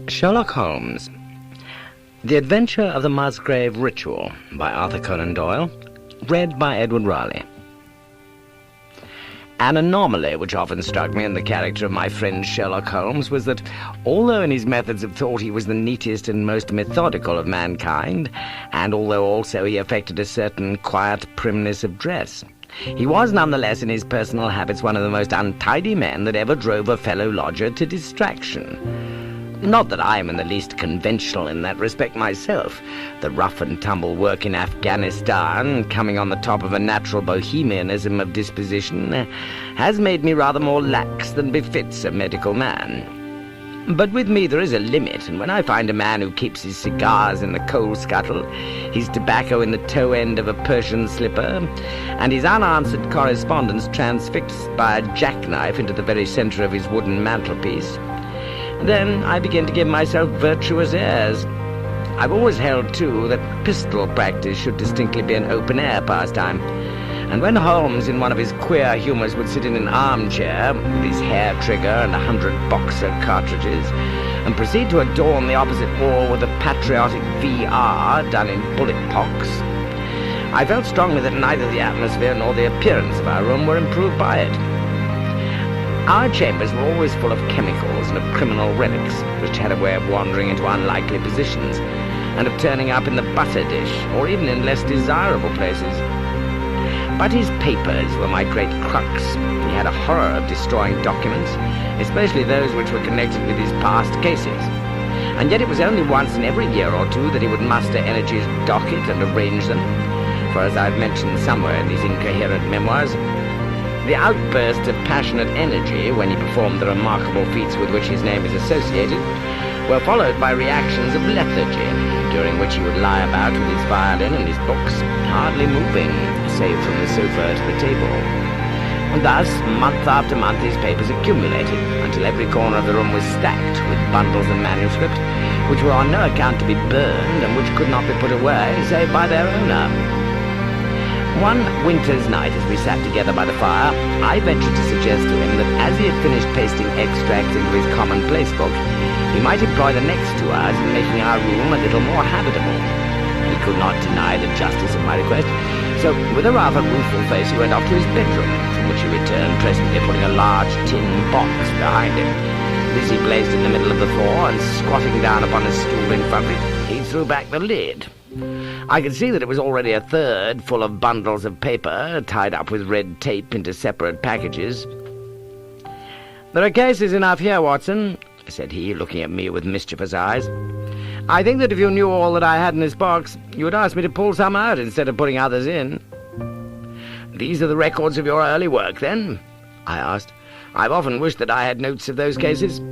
Sherlock Holmes. The Adventure of the Musgrave Ritual by Arthur Conan Doyle, read by Edward Raleigh. An anomaly which often struck me in the character of my friend Sherlock Holmes was that, although in his methods of thought he was the neatest and most methodical of mankind, and although also he affected a certain quiet primness of dress, he was nonetheless in his personal habits one of the most untidy men that ever drove a fellow lodger to distraction. Not that I am in the least conventional in that respect myself. The rough-and-tumble work in Afghanistan, coming on the top of a natural bohemianism of disposition, has made me rather more lax than befits a medical man. But with me there is a limit, and when I find a man who keeps his cigars in the coal scuttle, his tobacco in the toe end of a Persian slipper, and his unanswered correspondence transfixed by a jackknife into the very centre of his wooden mantelpiece, then I begin to give myself virtuous airs. I've always held, too, that pistol practice should distinctly be an open-air pastime, and when Holmes, in one of his queer humours, would sit in an armchair with his hair trigger and 100 boxer cartridges, and proceed to adorn the opposite wall with a patriotic VR done in bullet pocks, I felt strongly that neither the atmosphere nor the appearance of our room were improved by it. Our chambers were always full of chemicals and of criminal relics, which had a way of wandering into unlikely positions, and of turning up in the butter dish, or even in less desirable places. But his papers were my great crux. He had a horror of destroying documents, especially those which were connected with his past cases. And yet it was only once in every year or two that he would muster energy's docket and arrange them, for as I've mentioned somewhere in these incoherent memoirs, the outbursts of passionate energy, when he performed the remarkable feats with which his name is associated, were followed by reactions of lethargy, during which he would lie about with his violin and his books, hardly moving, save from the sofa to the table. And thus, month after month, his papers accumulated, until every corner of the room was stacked with bundles of manuscript, which were on no account to be burned, and which could not be put away, save by their owner. One winter's night, as we sat together by the fire, I ventured to suggest to him that as he had finished pasting extracts into his commonplace book, he might employ the next 2 hours in making our room a little more habitable. He could not deny the justice of my request, so with a rather rueful face he went off to his bedroom, from which he returned presently putting a large tin box behind him. This he placed in the middle of the floor, and squatting down upon a stool in front of it, he threw back the lid. I could see that it was already a third full of bundles of paper, tied up with red tape into separate packages. "There are cases enough here, Watson," said he, looking at me with mischievous eyes. "I think that if you knew all that I had in this box, you would ask me to pull some out instead of putting others in." "These are the records of your early work, then?" I asked. "I've often wished that I had notes of those cases."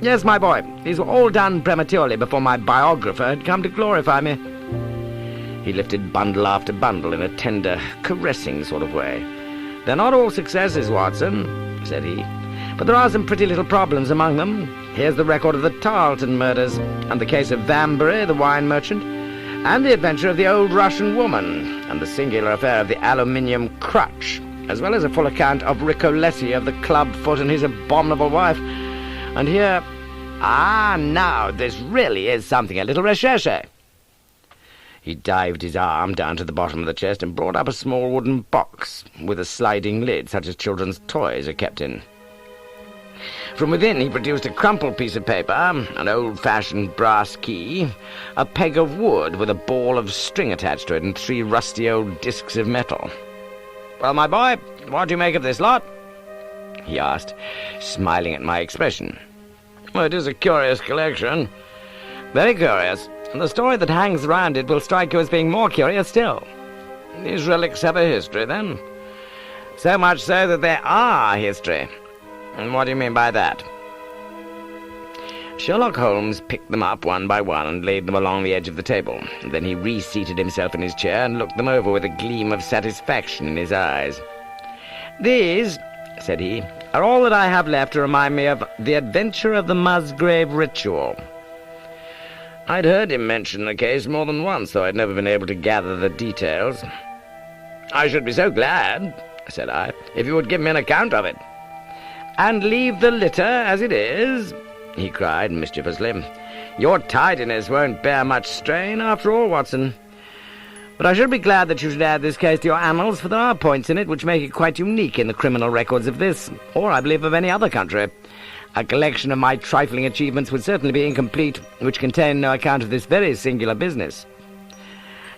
"Yes, my boy. These were all done prematurely before my biographer had come to glorify me." He lifted bundle after bundle in a tender, caressing sort of way. "They're not all successes, Watson," said he, "but there are some pretty little problems among them. Here's the record of the Tarleton murders, and the case of Vanbury, the wine merchant, and the adventure of the old Russian woman, and the singular affair of the aluminium crutch, as well as a full account of Ricoletti of the club foot and his abominable wife. And here... now, this really is something, a little recherche." He dived his arm down to the bottom of the chest and brought up a small wooden box with a sliding lid, such as children's toys are kept in. From within he produced a crumpled piece of paper, an old-fashioned brass key, a peg of wood with a ball of string attached to it, and 3 rusty old discs of metal. "Well, my boy, what do you make of this lot?" he asked, smiling at my expression. "Well, it is a curious collection." "Very curious. And the story that hangs round it will strike you as being more curious still." "These relics have a history, then?" "So much so that they are history." "And what do you mean by that?" Sherlock Holmes picked them up one by one and laid them along the edge of the table. Then he reseated himself in his chair and looked them over with a gleam of satisfaction in his eyes. "These," said he, "are all that I have left to remind me of the adventure of the Musgrave Ritual." I'd heard him mention the case more than once, though I'd never been able to gather the details. "I should be so glad," said I, "if you would give me an account of it." "And leave the litter as it is?" He he cried mischievously. "Your tidiness won't bear much strain after all, Watson. But I should be glad that you should add this case to your annals, for there are points in it which make it quite unique in the criminal records of this, or I believe of any other country. A collection of my trifling achievements would certainly be incomplete, which contain no account of this very singular business.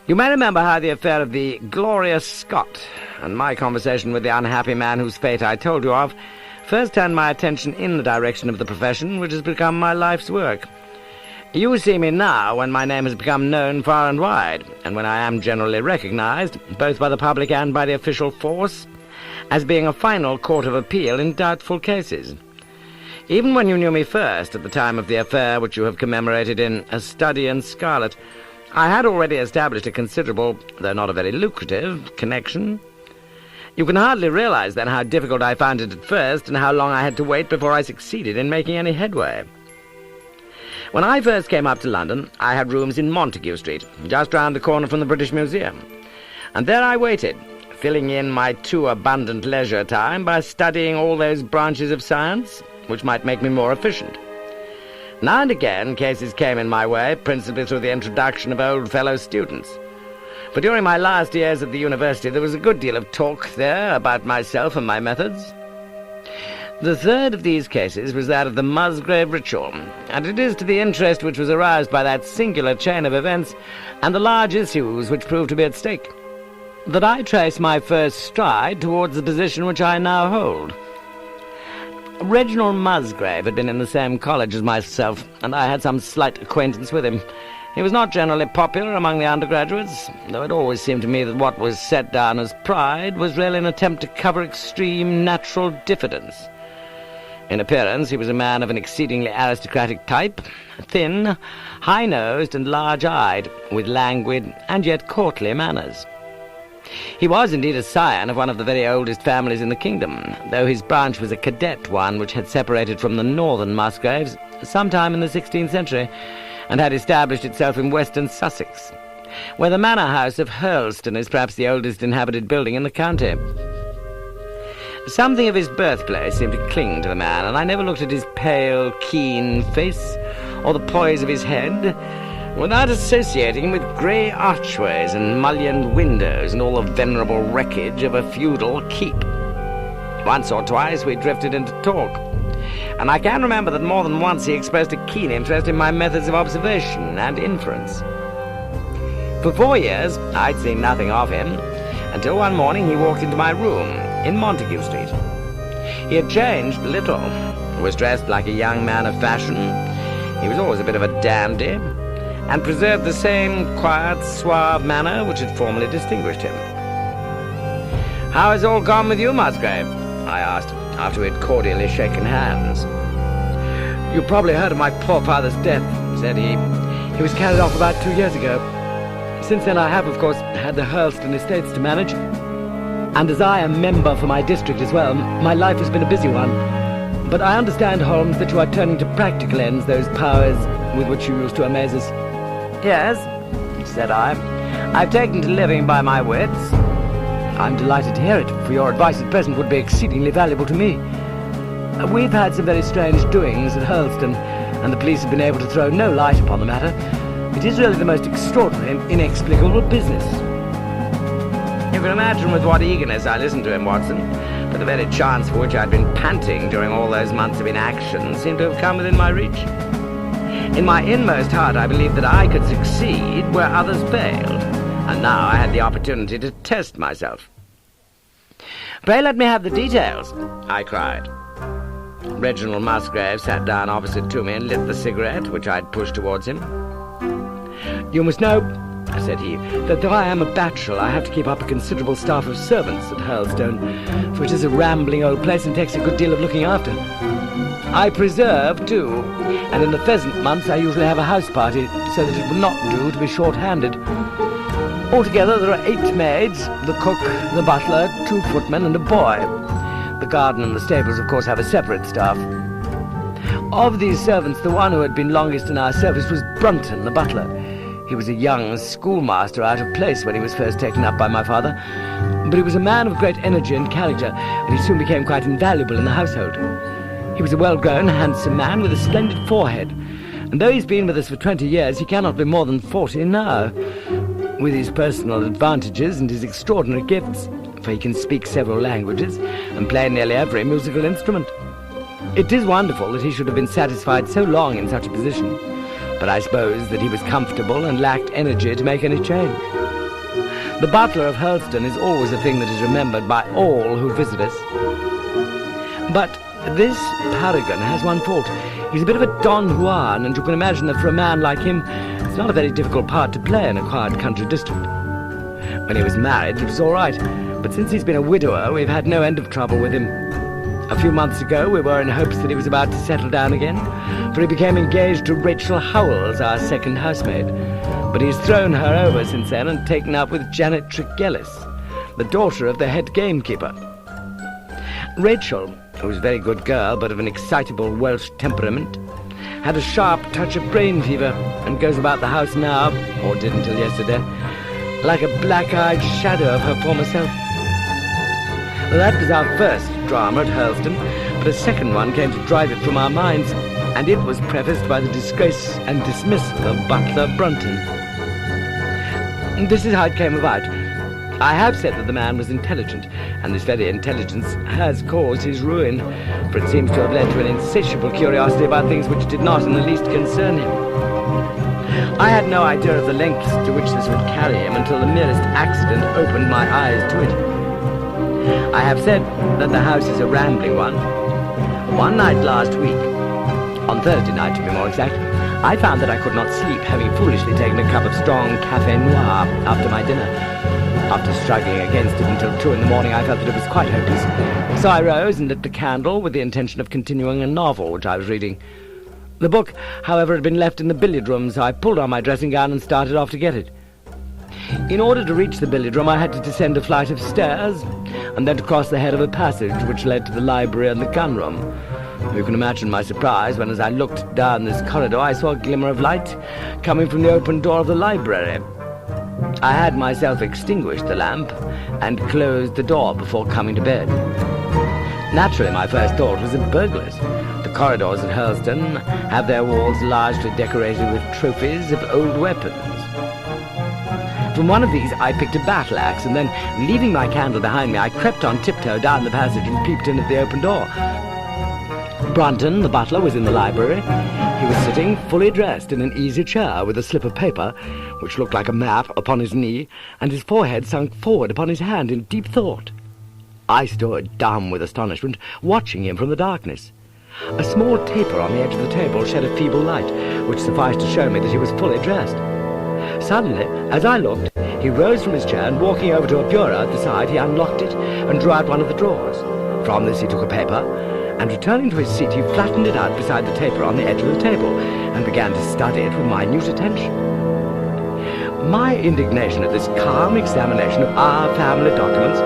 You may remember how the affair of the Glorious Scot, and my conversation with the unhappy man whose fate I told you of, first turned my attention in the direction of the profession which has become my life's work. You see me now when my name has become known far and wide, and when I am generally recognized, both by the public and by the official force, as being a final court of appeal in doubtful cases. Even when you knew me first, at the time of the affair which you have commemorated in A Study in Scarlet, I had already established a considerable, though not a very lucrative, connection. You can hardly realize, then, how difficult I found it at first, and how long I had to wait before I succeeded in making any headway. When I first came up to London, I had rooms in Montague Street, just round the corner from the British Museum. And there I waited, filling in my too abundant leisure time by studying all those branches of science which might make me more efficient. Now and again, cases came in my way, principally through the introduction of old fellow students. For during my last years at the university, there was a good deal of talk there about myself and my methods. The third of these cases was that of the Musgrave Ritual, and it is to the interest which was aroused by that singular chain of events and the large issues which proved to be at stake that I trace my first stride towards the position which I now hold. Reginald Musgrave had been in the same college as myself, and I had some slight acquaintance with him. He was not generally popular among the undergraduates, though it always seemed to me that what was set down as pride was really an attempt to cover extreme natural diffidence. In appearance, he was a man of an exceedingly aristocratic type, thin, high-nosed and large-eyed, with languid and yet courtly manners. He was indeed a scion of one of the very oldest families in the kingdom, though his branch was a cadet one which had separated from the northern Musgraves sometime in the 16th century, and had established itself in western Sussex, where the manor house of Hurlstone is perhaps the oldest inhabited building in the county. Something of his birthplace seemed to cling to the man, and I never looked at his pale, keen face, or the poise of his head, without associating him with grey archways and mullioned windows and all the venerable wreckage of a feudal keep. Once or twice we drifted into talk, and I can remember that more than once he expressed a keen interest in my methods of observation and inference. For 4 years I'd seen nothing of him, until one morning he walked into my room in Montague Street. He had changed little, was dressed like a young man of fashion, he was always a bit of a dandy, and preserved the same quiet, suave manner which had formerly distinguished him. "How has all gone with you, Musgrave?" I asked, after we had cordially shaken hands. "You probably heard of my poor father's death," said he. "He was carried off about 2 years ago. Since then I have, of course, had the Hurlstone estates to manage, and as I am member for my district as well, my life has been a busy one. But I understand, Holmes, that you are turning to practical ends those powers with which you used to amaze us." "Yes," said I. "I've taken to living by my wits." "I'm delighted to hear it, for your advice at present would be exceedingly valuable to me. We've had some very strange doings at Hurlstone, and the police have been able to throw no light upon the matter. It is really the most extraordinary and inexplicable business." You can imagine with what eagerness I listened to him, Watson, for the very chance for which I'd been panting during all those months of inaction seemed to have come within my reach. In my inmost heart I believed that I could succeed where others failed, and now I had the opportunity to test myself. "Pray let me have the details," I cried. Reginald Musgrave sat down opposite to me and lit the cigarette which I'd pushed towards him. "You must know," said he, "that though I am a bachelor, I have to keep up a considerable staff of servants at Hurlstone, for it is a rambling old place and takes a good deal of looking after. I preserve, too, and in the pheasant months I usually have a house party, so that it will not do to be short-handed. Altogether there are 8 maids, the cook, the butler, 2 footmen, and a boy. The garden and the stables, of course, have a separate staff. Of these servants, the one who had been longest in our service was Brunton, the butler. He was a young schoolmaster out of place when he was first taken up by my father, but he was a man of great energy and character, and he soon became quite invaluable in the household. He was a well-grown, handsome man with a splendid forehead, and though he's been with us for 20 years, he cannot be more than 40 now. With his personal advantages and his extraordinary gifts, for he can speak several languages and play nearly every musical instrument. It is wonderful that he should have been satisfied so long in such a position, but I suppose that he was comfortable and lacked energy to make any change. The butler of Hurlston is always a thing that is remembered by all who visit us. But this paragon has one fault. He's a bit of a Don Juan, and you can imagine that for a man like him, it's not a very difficult part to play in a quiet country district. When he was married, it was all right, but since he's been a widower, we've had no end of trouble with him. A few months ago, we were in hopes that he was about to settle down again, for he became engaged to Rachel Howells, our second housemaid. But he's thrown her over since then and taken up with Janet Tregellis, the daughter of the head gamekeeper. Rachel, who was a very good girl, but of an excitable Welsh temperament, had a sharp touch of brain fever and goes about the house now, or did until yesterday, like a black-eyed shadow of her former self. Well, that was our first drama at Hurlston, but a second one came to drive it from our minds, and it was prefaced by the disgrace and dismissal of Butler Brunton. And this is how it came about. I have said that the man was intelligent, and this very intelligence has caused his ruin, for it seems to have led to an insatiable curiosity about things which did not in the least concern him. I had no idea of the lengths to which this would carry him until the merest accident opened my eyes to it. I have said that the house is a rambling one. One night last week, on Thursday night to be more exact, I found that I could not sleep, having foolishly taken a cup of strong café noir after my dinner. After struggling against it until 2 in the morning, I felt that it was quite hopeless. So I rose and lit the candle with the intention of continuing a novel which I was reading. The book, however, had been left in the billiard room, so I pulled on my dressing gown and started off to get it. In order to reach the billiard room, I had to descend a flight of stairs and then to cross the head of a passage which led to the library and the gun room. You can imagine my surprise when, as I looked down this corridor, I saw a glimmer of light coming from the open door of the library. I had myself extinguished the lamp and closed the door before coming to bed. Naturally, my first thought was of burglars. The corridors at Hurlston have their walls largely decorated with trophies of old weapons. From one of these I picked a battle-axe, and then, leaving my candle behind me, I crept on tiptoe down the passage and peeped in at the open door. Brunton, the butler, was in the library. He was sitting, fully dressed, in an easy chair with a slip of paper, which looked like a map, upon his knee, and his forehead sunk forward upon his hand in deep thought. I stood, dumb with astonishment, watching him from the darkness. A small taper on the edge of the table shed a feeble light, which sufficed to show me that he was fully dressed. Suddenly, as I looked, he rose from his chair, and walking over to a bureau at the side, he unlocked it and drew out one of the drawers. From this he took a paper, and returning to his seat, he flattened it out beside the taper on the edge of the table, and began to study it with minute attention. My indignation at this calm examination of our family documents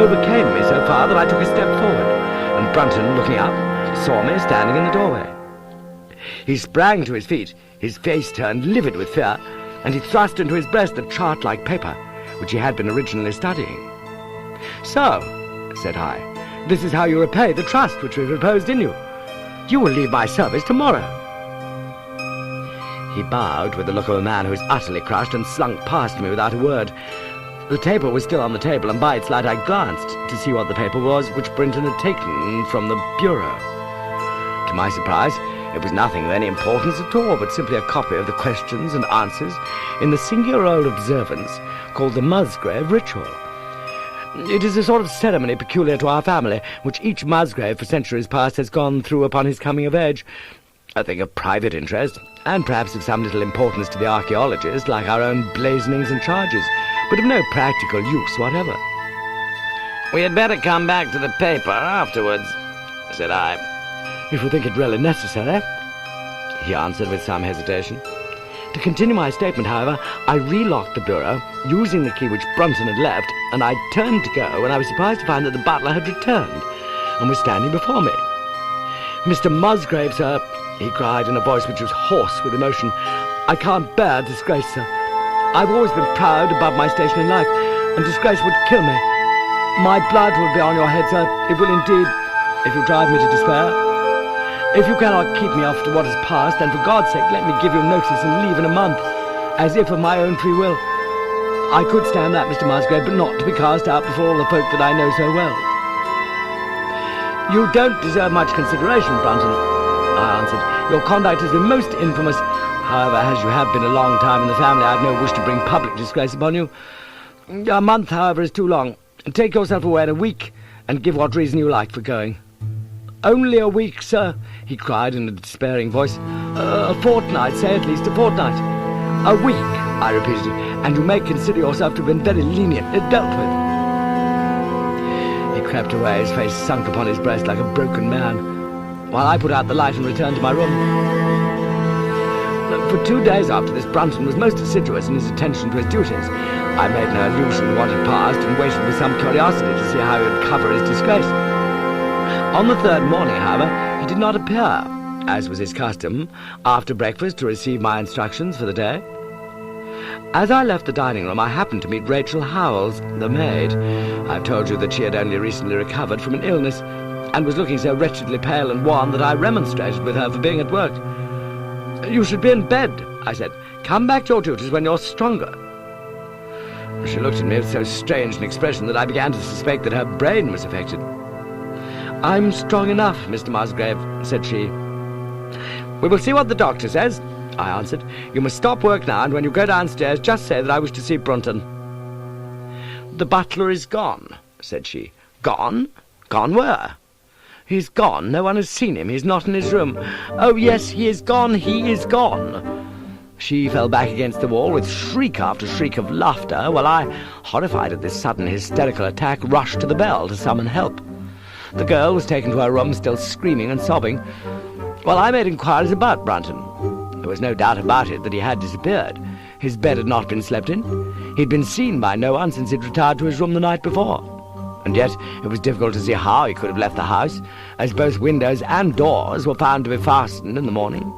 overcame me so far that I took a step forward, and Brunton, looking up, saw me standing in the doorway. He sprang to his feet, his face turned livid with fear, and he thrust into his breast the chart-like paper, which he had been originally studying. "So," said I, "this is how you repay the trust which we reposed in you. You will leave my service tomorrow." He bowed with the look of a man who is utterly crushed and slunk past me without a word. The taper was still on the table, and by its light I glanced to see what the paper was which Brinton had taken from the bureau. To my surprise, it was nothing of any importance at all, but simply a copy of the questions and answers in the singular old observance called the Musgrave Ritual. It is a sort of ceremony peculiar to our family, which each Musgrave for centuries past has gone through upon his coming of age. A thing of private interest, and perhaps of some little importance to the archaeologist, like our own blazonings and charges, but of no practical use whatever. "We had better come back to the paper afterwards," said I. "If you think it really necessary," he answered with some hesitation. To continue my statement, however, I relocked the bureau, using the key which Brunton had left, and I turned to go when I was surprised to find that the butler had returned and was standing before me. "Mr. Musgrave, sir," he cried in a voice which was hoarse with emotion, "I can't bear disgrace, sir. I've always been proud above my station in life, and disgrace would kill me. My blood will be on your head, sir. It will indeed, if you drive me to despair. If you cannot keep me after what has passed, then for God's sake let me give you notice and leave in a month, as if of my own free will. I could stand that, Mr. Musgrave, but not to be cast out before all the folk that I know so well. You don't deserve much consideration, Brunton, I answered. Your conduct has been most infamous. However, as you have been a long time in the family, I have no wish to bring public disgrace upon you. A month, however, is too long. Take yourself away in a week, and give what reason you like for going. Only a week, sir, he cried in a despairing voice. A fortnight, say at least a fortnight. A week, I repeated, and you may consider yourself to have been very lenient and dealt with. He crept away, his face sunk upon his breast like a broken man, while I put out the light and returned to my room. For 2 days after this, Brunton was most assiduous in his attention to his duties. I made no allusion to what had passed, and waited with some curiosity to see how he would cover his disgrace. On the third morning, however, he did not appear, as was his custom, after breakfast to receive my instructions for the day. As I left the dining room, I happened to meet Rachel Howells, the maid. I've told you that she had only recently recovered from an illness, and was looking so wretchedly pale and wan that I remonstrated with her for being at work. "You should be in bed," I said. "Come back to your duties when you're stronger." She looked at me with so strange an expression that I began to suspect that her brain was affected. "I'm strong enough, Mr. Musgrave," said she. "We will see what the doctor says," I answered. "You must stop work now, and when you go downstairs, just say that I wish to see Brunton." "The butler is gone," said she. "Gone? Gone where?" "He's gone. No one has seen him. He's not in his room." "Oh, yes, he is gone. He is gone." She fell back against the wall with shriek after shriek of laughter, while I, horrified at this sudden hysterical attack, rushed to the bell to summon help. The girl was taken to her room, still screaming and sobbing, while I made inquiries about Brunton. There was no doubt about it that he had disappeared. His bed had not been slept in. He'd been seen by no one since he'd retired to his room the night before. And yet it was difficult to see how he could have left the house, as both windows and doors were found to be fastened in the morning.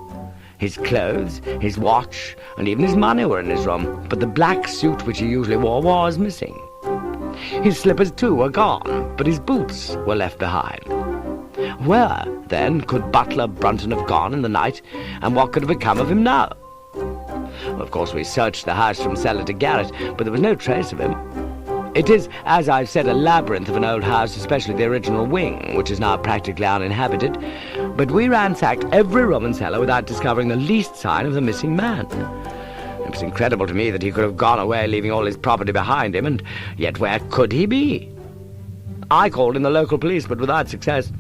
His clothes, his watch, and even his money were in his room, but the black suit which he usually wore was missing. His slippers, too, were gone, but his boots were left behind. Where, then, could butler Brunton have gone in the night, and what could have become of him now? Of course, we searched the house from cellar to garret, but there was no trace of him. It is, as I've said, a labyrinth of an old house, especially the original wing, which is now practically uninhabited, but we ransacked every room and cellar without discovering the least sign of the missing man. It was incredible to me that he could have gone away leaving all his property behind him, and yet where could he be? I called in the local police, but without success.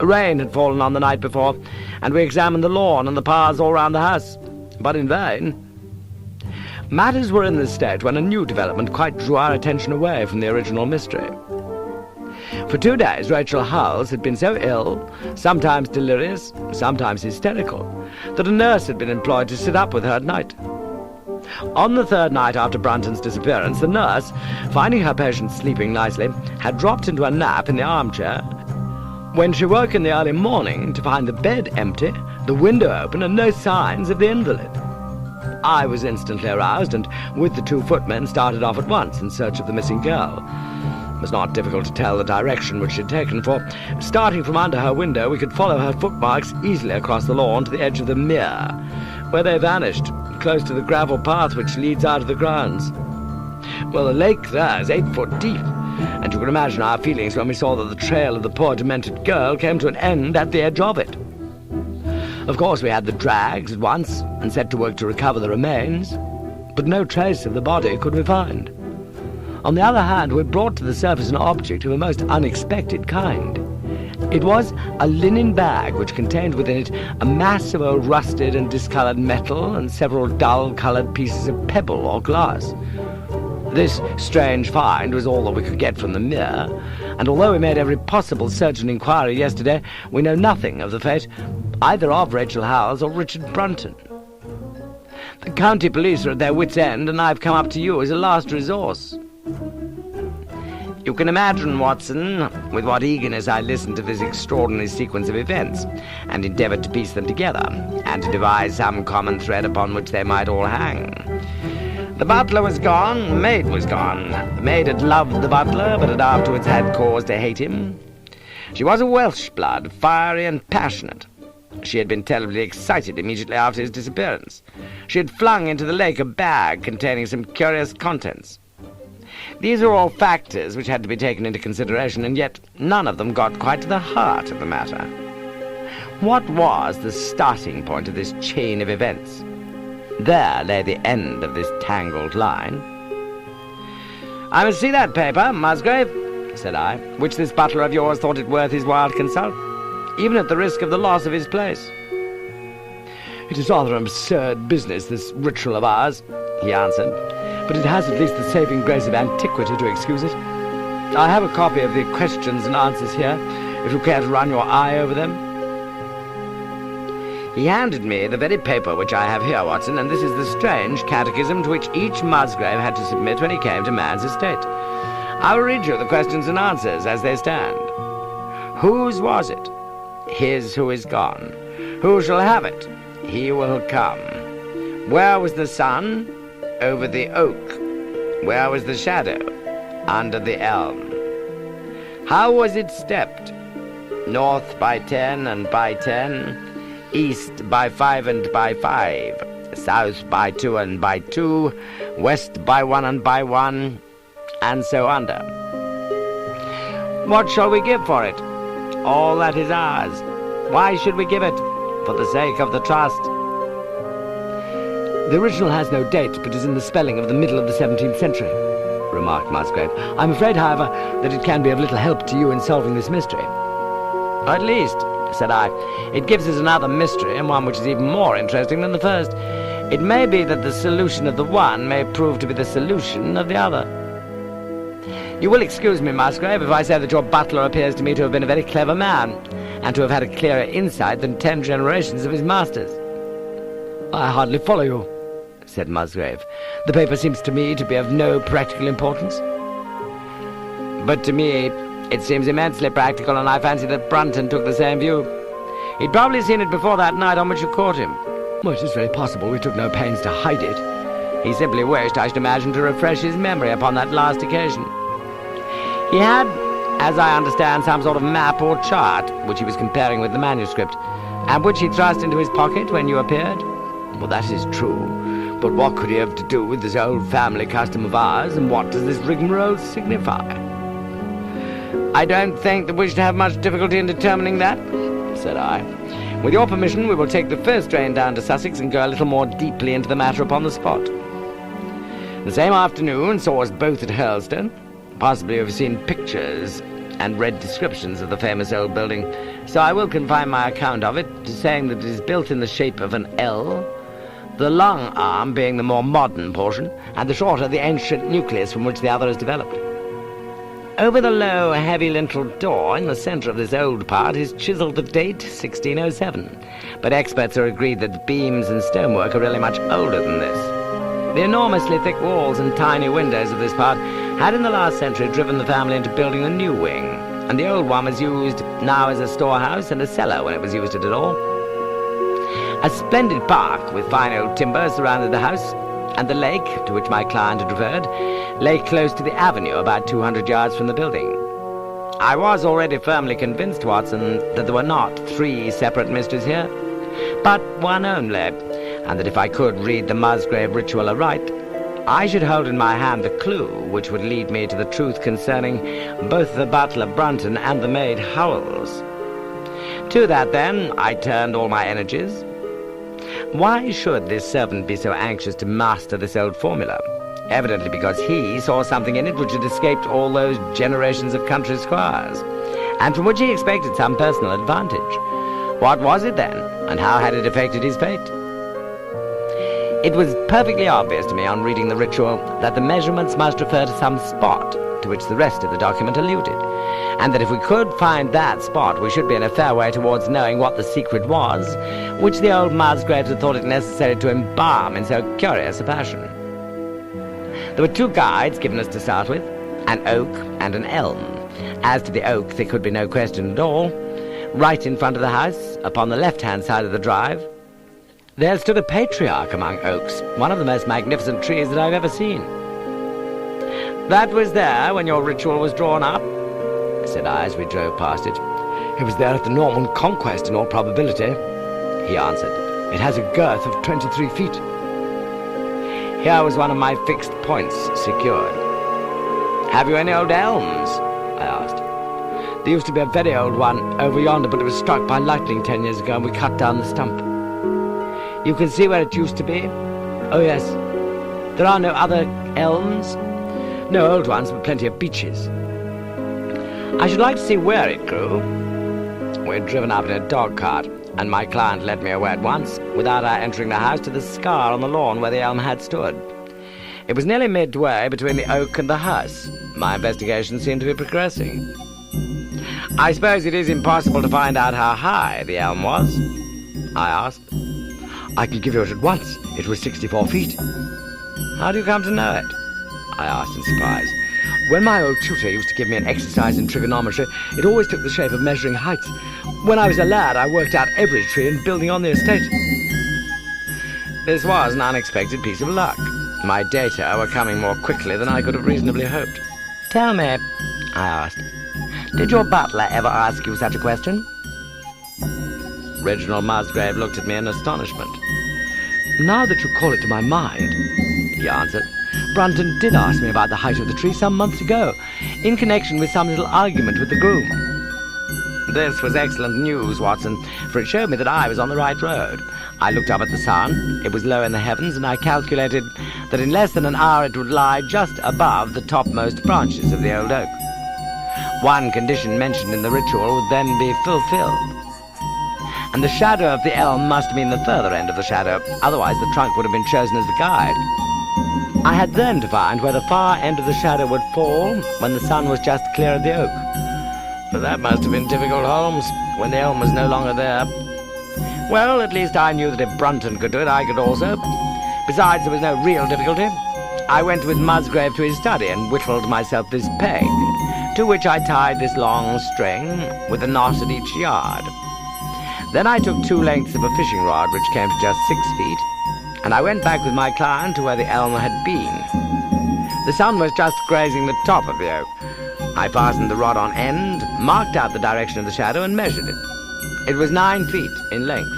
Rain had fallen on the night before, and we examined the lawn and the paths all round the house, but in vain. Matters were in this state when a new development quite drew our attention away from the original mystery. For 2 days, Rachel Howells had been so ill, sometimes delirious, sometimes hysterical, that a nurse had been employed to sit up with her at night. On the third night after Brunton's disappearance, the nurse, finding her patient sleeping nicely, had dropped into a nap in the armchair, when she woke in the early morning to find the bed empty, the window open, and no signs of the invalid. I was instantly aroused, and with the 2 footmen started off at once in search of the missing girl. It was not difficult to tell the direction which she had taken, for, starting from under her window, we could follow her footmarks easily across the lawn to the edge of the mere, where they vanished, close to the gravel path which leads out of the grounds. Well, the lake there is 8 foot deep, and you can imagine our feelings when we saw that the trail of the poor demented girl came to an end at the edge of it. Of course, we had the drags at once, and set to work to recover the remains, but no trace of the body could we find. On the other hand, we brought to the surface an object of a most unexpected kind. It was a linen bag which contained within it a mass of old rusted and discoloured metal and several dull-coloured pieces of pebble or glass. This strange find was all that we could get from the mere, and although we made every possible search and inquiry yesterday, we know nothing of the fate either of Rachel Howells or Richard Brunton. The county police are at their wits' end, and I've come up to you as a last resource. You can imagine, Watson, with what eagerness I listened to this extraordinary sequence of events, and endeavoured to piece them together, and to devise some common thread upon which they might all hang. The butler was gone, the maid was gone. The maid had loved the butler, but had afterwards had cause to hate him. She was a Welsh blood, fiery and passionate. She had been terribly excited immediately after his disappearance. She had flung into the lake a bag containing some curious contents. These are all factors which had to be taken into consideration, and yet none of them got quite to the heart of the matter. What was the starting point of this chain of events? There lay the end of this tangled line. "I must see that paper, Musgrave," said I, "which this butler of yours thought it worth his while to consult, even at the risk of the loss of his place." "It is rather an absurd business, this ritual of ours," he answered, "but it has at least the saving grace of antiquity to excuse it. I have a copy of the questions and answers here, if you care to run your eye over them." He handed me the very paper which I have here, Watson, and this is the strange catechism to which each Musgrave had to submit when he came to man's estate. I will read you the questions and answers as they stand. Whose was it? His who is gone. Who shall have it? He will come. Where was the sun? Over the oak. Where was the shadow? Under the elm. How was it stepped? North by 10 and by 10, east by 5 and by 5, south by 2 and by 2, west by 1 and by 1, and so under. What shall we give for it? All that is ours. Why should we give it? For the sake of the trust. "The original has no date, but is in the spelling of the middle of the 17th century, remarked Musgrave. "I'm afraid, however, that it can be of little help to you in solving this mystery." "At least," said I, "it gives us another mystery, and one which is even more interesting than the first. It may be that the solution of the one may prove to be the solution of the other. You will excuse me, Musgrave, if I say that your butler appears to me to have been a very clever man, and to have had a clearer insight than 10 generations of his masters." "I hardly follow you," said Musgrave. "The paper seems to me to be of no practical importance." "But to me it seems immensely practical, and I fancy that Brunton took the same view. He'd probably seen it before that night on which you caught him." "Well, it is very possible. We took no pains to hide it." "He simply wished, I should imagine, to refresh his memory upon that last occasion. He had, as I understand, some sort of map or chart, which he was comparing with the manuscript, and which he thrust into his pocket when you appeared." "Well, that is true. But what could he have to do with this old family custom of ours, and what does this rigmarole signify?" "I don't think that we should have much difficulty in determining that," said I. "With your permission, we will take the first train down to Sussex and go a little more deeply into the matter upon the spot. The same afternoon saw us both at Hurlstone. Possibly you have seen pictures and read descriptions of the famous old building, so I will confine my account of it to saying that it is built in the shape of an L, the long arm being the more modern portion, and the shorter the ancient nucleus from which the other is developed. Over the low, heavy lintel door in the centre of this old part is chiselled the date 1607, but experts are agreed that the beams and stonework are really much older than this. The enormously thick walls and tiny windows of this part had in the last century driven the family into building the new wing, and the old one was used now as a storehouse and a cellar when it was used at all. A splendid park with fine old timber surrounded the house, and the lake, to which my client had referred, lay close to the avenue about 200 yards from the building. I was already firmly convinced, Watson, that there were not 3 separate mysteries here, but one only, and that if I could read the Musgrave Ritual aright, I should hold in my hand the clue which would lead me to the truth concerning both the butler Brunton and the maid Howells. To that, then, I turned all my energies. Why should this servant be so anxious to master this old formula? Evidently because he saw something in it which had escaped all those generations of country squires, and from which he expected some personal advantage. What was it, then, and how had it affected his fate? It was perfectly obvious to me on reading the ritual that the measurements must refer to some spot to which the rest of the document alluded, and that if we could find that spot, we should be in a fair way towards knowing what the secret was, which the old Musgraves had thought it necessary to embalm in so curious a fashion. There were 2 guides given us to start with, an oak and an elm. As to the oak, there could be no question at all. Right in front of the house, upon the left-hand side of the drive, there stood a patriarch among oaks, one of the most magnificent trees that I've ever seen. That was there when your ritual was drawn up, said I as we drove past it. It was there at the Norman Conquest, in all probability, he answered. "It has a girth of 23 feet. Here was one of my fixed points secured. "Have you any old elms?" I asked. "There used to be a very old one over yonder, but it was struck by lightning 10 years ago, and we cut down the stump." "You can see where it used to be?" "Oh, yes." "There are no other elms?" "No old ones, but plenty of beeches." "I should like to see where it grew." We had driven up in a dog cart, and my client led me away at once, without our entering the house, to the scar on the lawn where the elm had stood. It was nearly midway between the oak and the house. My investigation seemed to be progressing. "I suppose it is impossible to find out how high the elm was?" I asked. "I can give you it at once. It was 64 feet. "How do you come to know it?" I asked in surprise. "When my old tutor used to give me an exercise in trigonometry, it always took the shape of measuring heights. When I was a lad, I worked out every tree and building on the estate." This was an unexpected piece of luck. My data were coming more quickly than I could have reasonably hoped. "Tell me," I asked, "did your butler ever ask you such a question?" Reginald Musgrave looked at me in astonishment. "Now that you call it to my mind," he answered, "Brunton did ask me about the height of the tree some months ago, in connection with some little argument with the groom." This was excellent news, Watson, for it showed me that I was on the right road. I looked up at the sun. It was low in the heavens, and I calculated that in less than an hour it would lie just above the topmost branches of the old oak. One condition mentioned in the ritual would then be fulfilled. And the shadow of the elm must mean the further end of the shadow, otherwise the trunk would have been chosen as the guide. I had then to find where the far end of the shadow would fall when the sun was just clear of the oak. But that must have been difficult, Holmes, when the elm was no longer there. Well, at least I knew that if Brunton could do it, I could also. Besides, there was no real difficulty. I went with Musgrave to his study and whittled myself this peg, to which I tied this long string with a knot at each yard. Then I took 2 lengths of a fishing rod, which came to just 6 feet, and I went back with my client to where the elm had been. The sun was just grazing the top of the oak. I fastened the rod on end, marked out the direction of the shadow, and measured it. It was 9 feet in length.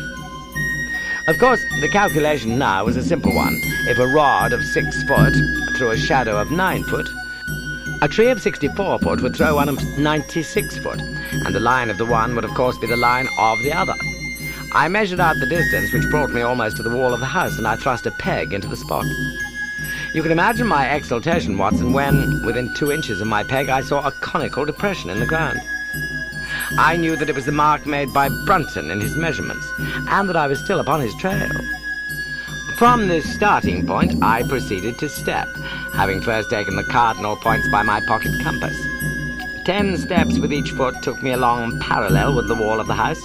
Of course, the calculation now was a simple one. If a rod of 6 foot threw a shadow of 9 foot, a tree of 64 foot would throw one of 96 foot, and the line of the one would of course be the line of the other. I measured out the distance, which brought me almost to the wall of the house, and I thrust a peg into the spot. You can imagine my exultation, Watson, when, within 2 inches of my peg, I saw a conical depression in the ground. I knew that it was the mark made by Brunton in his measurements, and that I was still upon his trail. From this starting point, I proceeded to step, having first taken the cardinal points by my pocket compass. 10 steps with each foot took me along parallel with the wall of the house,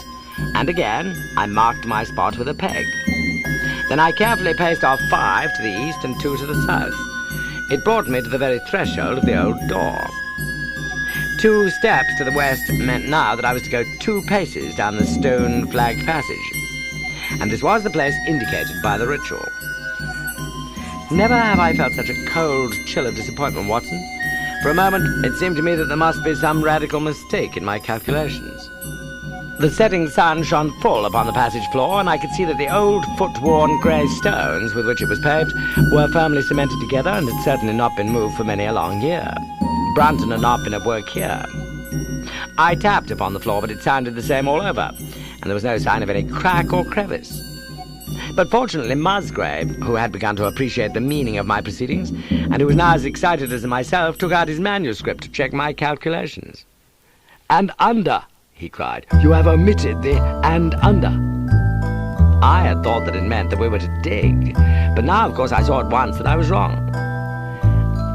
and again I marked my spot with a peg. Then I carefully paced off 5 to the east and 2 to the south. It brought me to the very threshold of the old door. 2 steps to the west meant now that I was to go 2 paces down the stone-flagged passage, and this was the place indicated by the ritual. Never have I felt such a cold chill of disappointment, Watson. For a moment, it seemed to me that there must be some radical mistake in my calculations. The setting sun shone full upon the passage floor, and I could see that the old foot-worn grey stones with which it was paved were firmly cemented together and had certainly not been moved for many a long year. Brunton had not been at work here. I tapped upon the floor, but it sounded the same all over, and there was no sign of any crack or crevice. But fortunately Musgrave, who had begun to appreciate the meaning of my proceedings, and who was now as excited as myself, took out his manuscript to check my calculations. "And under," he cried. "You have omitted the 'and under.'" I had thought that it meant that we were to dig, but now, of course, I saw at once that I was wrong.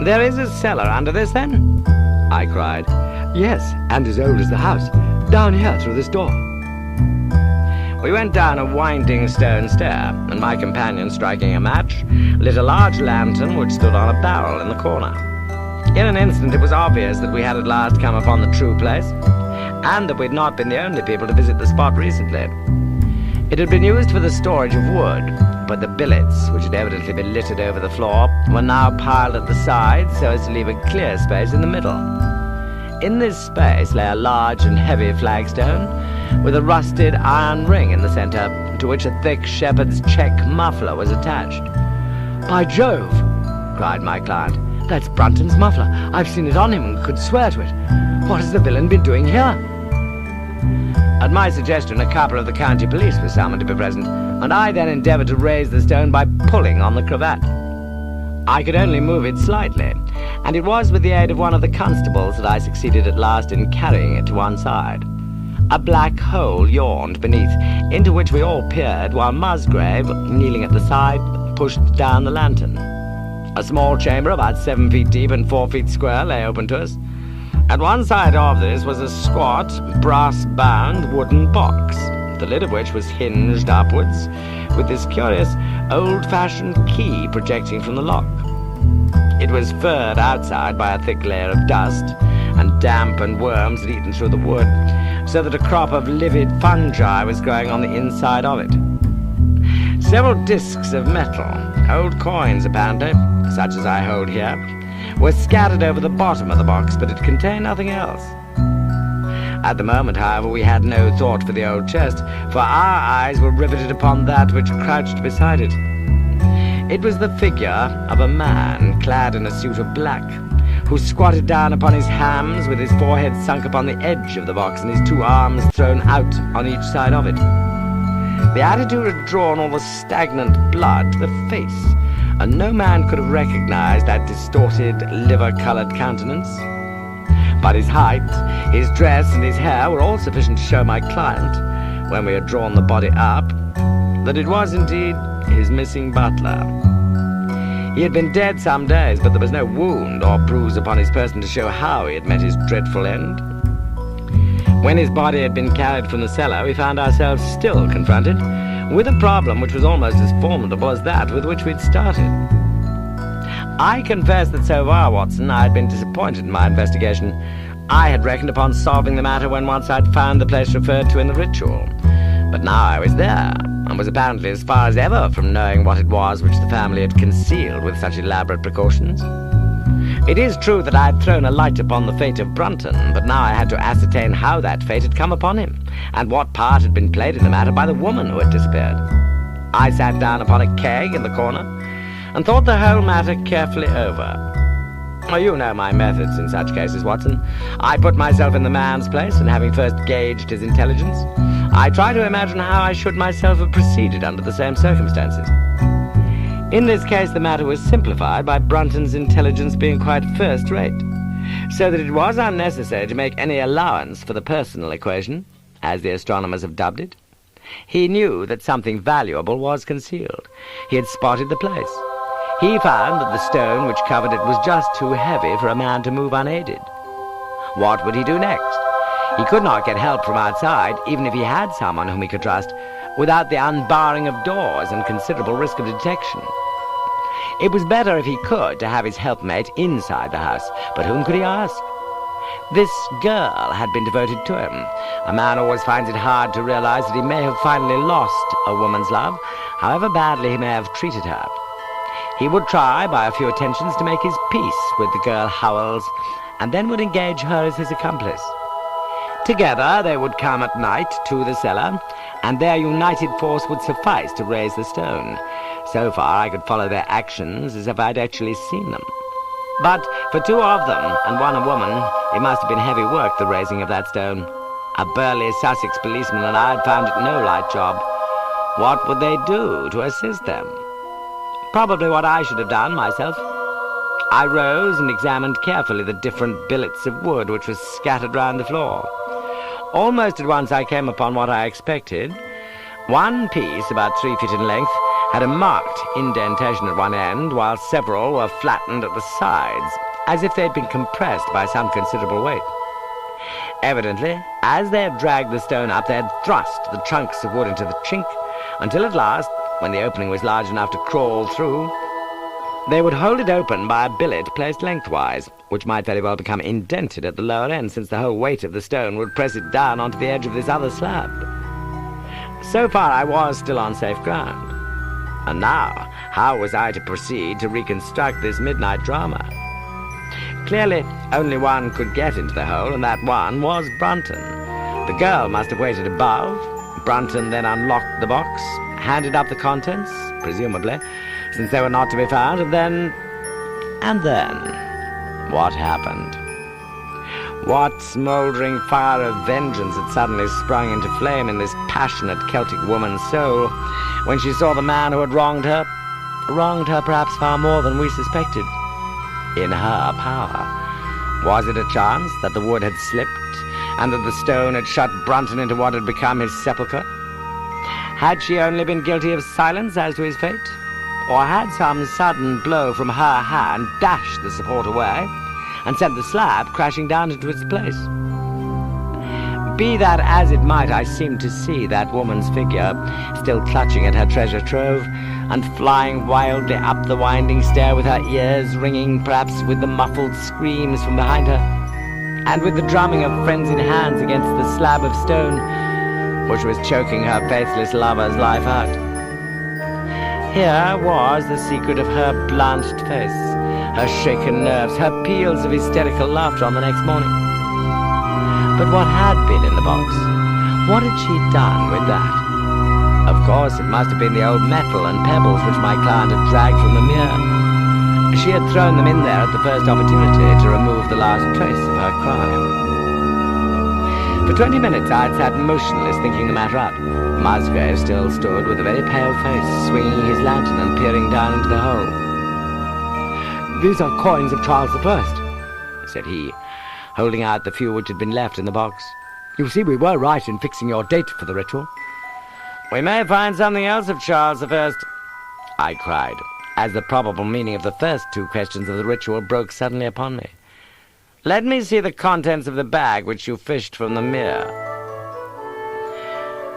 "There is a cellar under this, then?" I cried. "Yes, and as old as the house. Down here through this door." We went down a winding stone stair, and my companion, striking a match, lit a large lantern which stood on a barrel in the corner. In an instant it was obvious that we had at last come upon the true place, and that we'd not been the only people to visit the spot recently. It had been used for the storage of wood, but the billets, which had evidently been littered over the floor, were now piled at the sides so as to leave a clear space in the middle. In this space lay a large and heavy flagstone, with a rusted iron ring in the centre, to which a thick shepherd's check muffler was attached. "By Jove!" cried my client. "That's Brunton's muffler. I've seen it on him and could swear to it. What has the villain been doing here?" At my suggestion, a couple of the county police were summoned to be present, and I then endeavoured to raise the stone by pulling on the cravat. I could only move it slightly, and it was with the aid of one of the constables that I succeeded at last in carrying it to one side. A black hole yawned beneath, into which we all peered, while Musgrave, kneeling at the side, pushed down the lantern. A small chamber about 7 feet deep and 4 feet square lay open to us. At one side of this was a squat, brass-bound wooden box, the lid of which was hinged upwards, with this curious old-fashioned key projecting from the lock. It was furred outside by a thick layer of dust, and damp and worms had eaten through the wood, so that a crop of livid fungi was growing on the inside of it. Several discs of metal, old coins apparently, such as I hold here, were scattered over the bottom of the box, but it contained nothing else. At the moment, however, we had no thought for the old chest, for our eyes were riveted upon that which crouched beside it. It was the figure of a man clad in a suit of black, who squatted down upon his hams with his forehead sunk upon the edge of the box and his 2 arms thrown out on each side of it. The attitude had drawn all the stagnant blood to the face, and no man could have recognized that distorted, liver-colored countenance. But his height, his dress, and his hair were all sufficient to show my client, when we had drawn the body up, that it was indeed his missing butler. He had been dead some days, but there was no wound or bruise upon his person to show how he had met his dreadful end. When his body had been carried from the cellar, we found ourselves still confronted with a problem which was almost as formidable as that with which we'd started. I confess that so far, Watson, I had been disappointed in my investigation. I had reckoned upon solving the matter when once I'd found the place referred to in the ritual. But now I was there, and was apparently as far as ever from knowing what it was which the family had concealed with such elaborate precautions. It is true that I had thrown a light upon the fate of Brunton, but now I had to ascertain how that fate had come upon him, and what part had been played in the matter by the woman who had disappeared. I sat down upon a keg in the corner, and thought the whole matter carefully over. You know my methods in such cases, Watson. I put myself in the man's place, and having first gauged his intelligence, I try to imagine how I should myself have proceeded under the same circumstances. In this case, the matter was simplified by Brunton's intelligence being quite first-rate, so that it was unnecessary to make any allowance for the personal equation, as the astronomers have dubbed it. He knew that something valuable was concealed. He had spotted the place. He found that the stone which covered it was just too heavy for a man to move unaided. What would he do next? He could not get help from outside, even if he had someone whom he could trust, without the unbarring of doors and considerable risk of detection. It was better, if he could, to have his helpmate inside the house, but whom could he ask? This girl had been devoted to him. A man always finds it hard to realize that he may have finally lost a woman's love, however badly he may have treated her. He would try, by a few attentions, to make his peace with the girl Howells, and then would engage her as his accomplice. Together they would come at night to the cellar, and their united force would suffice to raise the stone. So far I could follow their actions as if I'd actually seen them. But for 2 of them, and one a woman, it must have been heavy work, the raising of that stone. A burly Sussex policeman and I had found it no light job. What would they do to assist them? Probably what I should have done myself. I rose and examined carefully the different billets of wood which were scattered round the floor. Almost at once I came upon what I expected. One piece, about 3 feet in length, had a marked indentation at one end, while several were flattened at the sides, as if they had been compressed by some considerable weight. Evidently, as they had dragged the stone up, they had thrust the chunks of wood into the chink, until at last, when the opening was large enough to crawl through, they would hold it open by a billet placed lengthwise, which might very well become indented at the lower end, since the whole weight of the stone would press it down onto the edge of this other slab. So far I was still on safe ground. And now, how was I to proceed to reconstruct this midnight drama? Clearly, only one could get into the hole, and that one was Brunton. The girl must have waited above. Brunton then unlocked the box, handed up the contents, presumably, since they were not to be found, and then... what happened? What smouldering fire of vengeance had suddenly sprung into flame in this passionate Celtic woman's soul when she saw the man who had wronged her perhaps far more than we suspected, in her power? Was it a chance that the wood had slipped and that the stone had shut Brunton into what had become his sepulchre? Had she only been guilty of silence as to his fate? Or had some sudden blow from her hand dashed the support away and sent the slab crashing down into its place? Be that as it might, I seemed to see that woman's figure still clutching at her treasure trove and flying wildly up the winding stair with her ears ringing, perhaps with the muffled screams from behind her, and with the drumming of frenzied hands against the slab of stone which was choking her faithless lover's life out. Here was the secret of her blanched face, her shaken nerves, her peals of hysterical laughter on the next morning. But what had been in the box? What had she done with that? Of course, it must have been the old metal and pebbles which my client had dragged from the mere. She had thrown them in there at the first opportunity to remove the last trace of her crime. For 20 minutes I had sat motionless, thinking the matter out. Musgrave still stood with a very pale face, swinging his lantern and peering down into the hole. "These are coins of Charles I," said he, holding out the few which had been left in the box. "You see, we were right in fixing your date for the ritual." "We may find something else of Charles I cried, as the probable meaning of the first two questions of the ritual broke suddenly upon me. "Let me see the contents of the bag which you fished from the mere."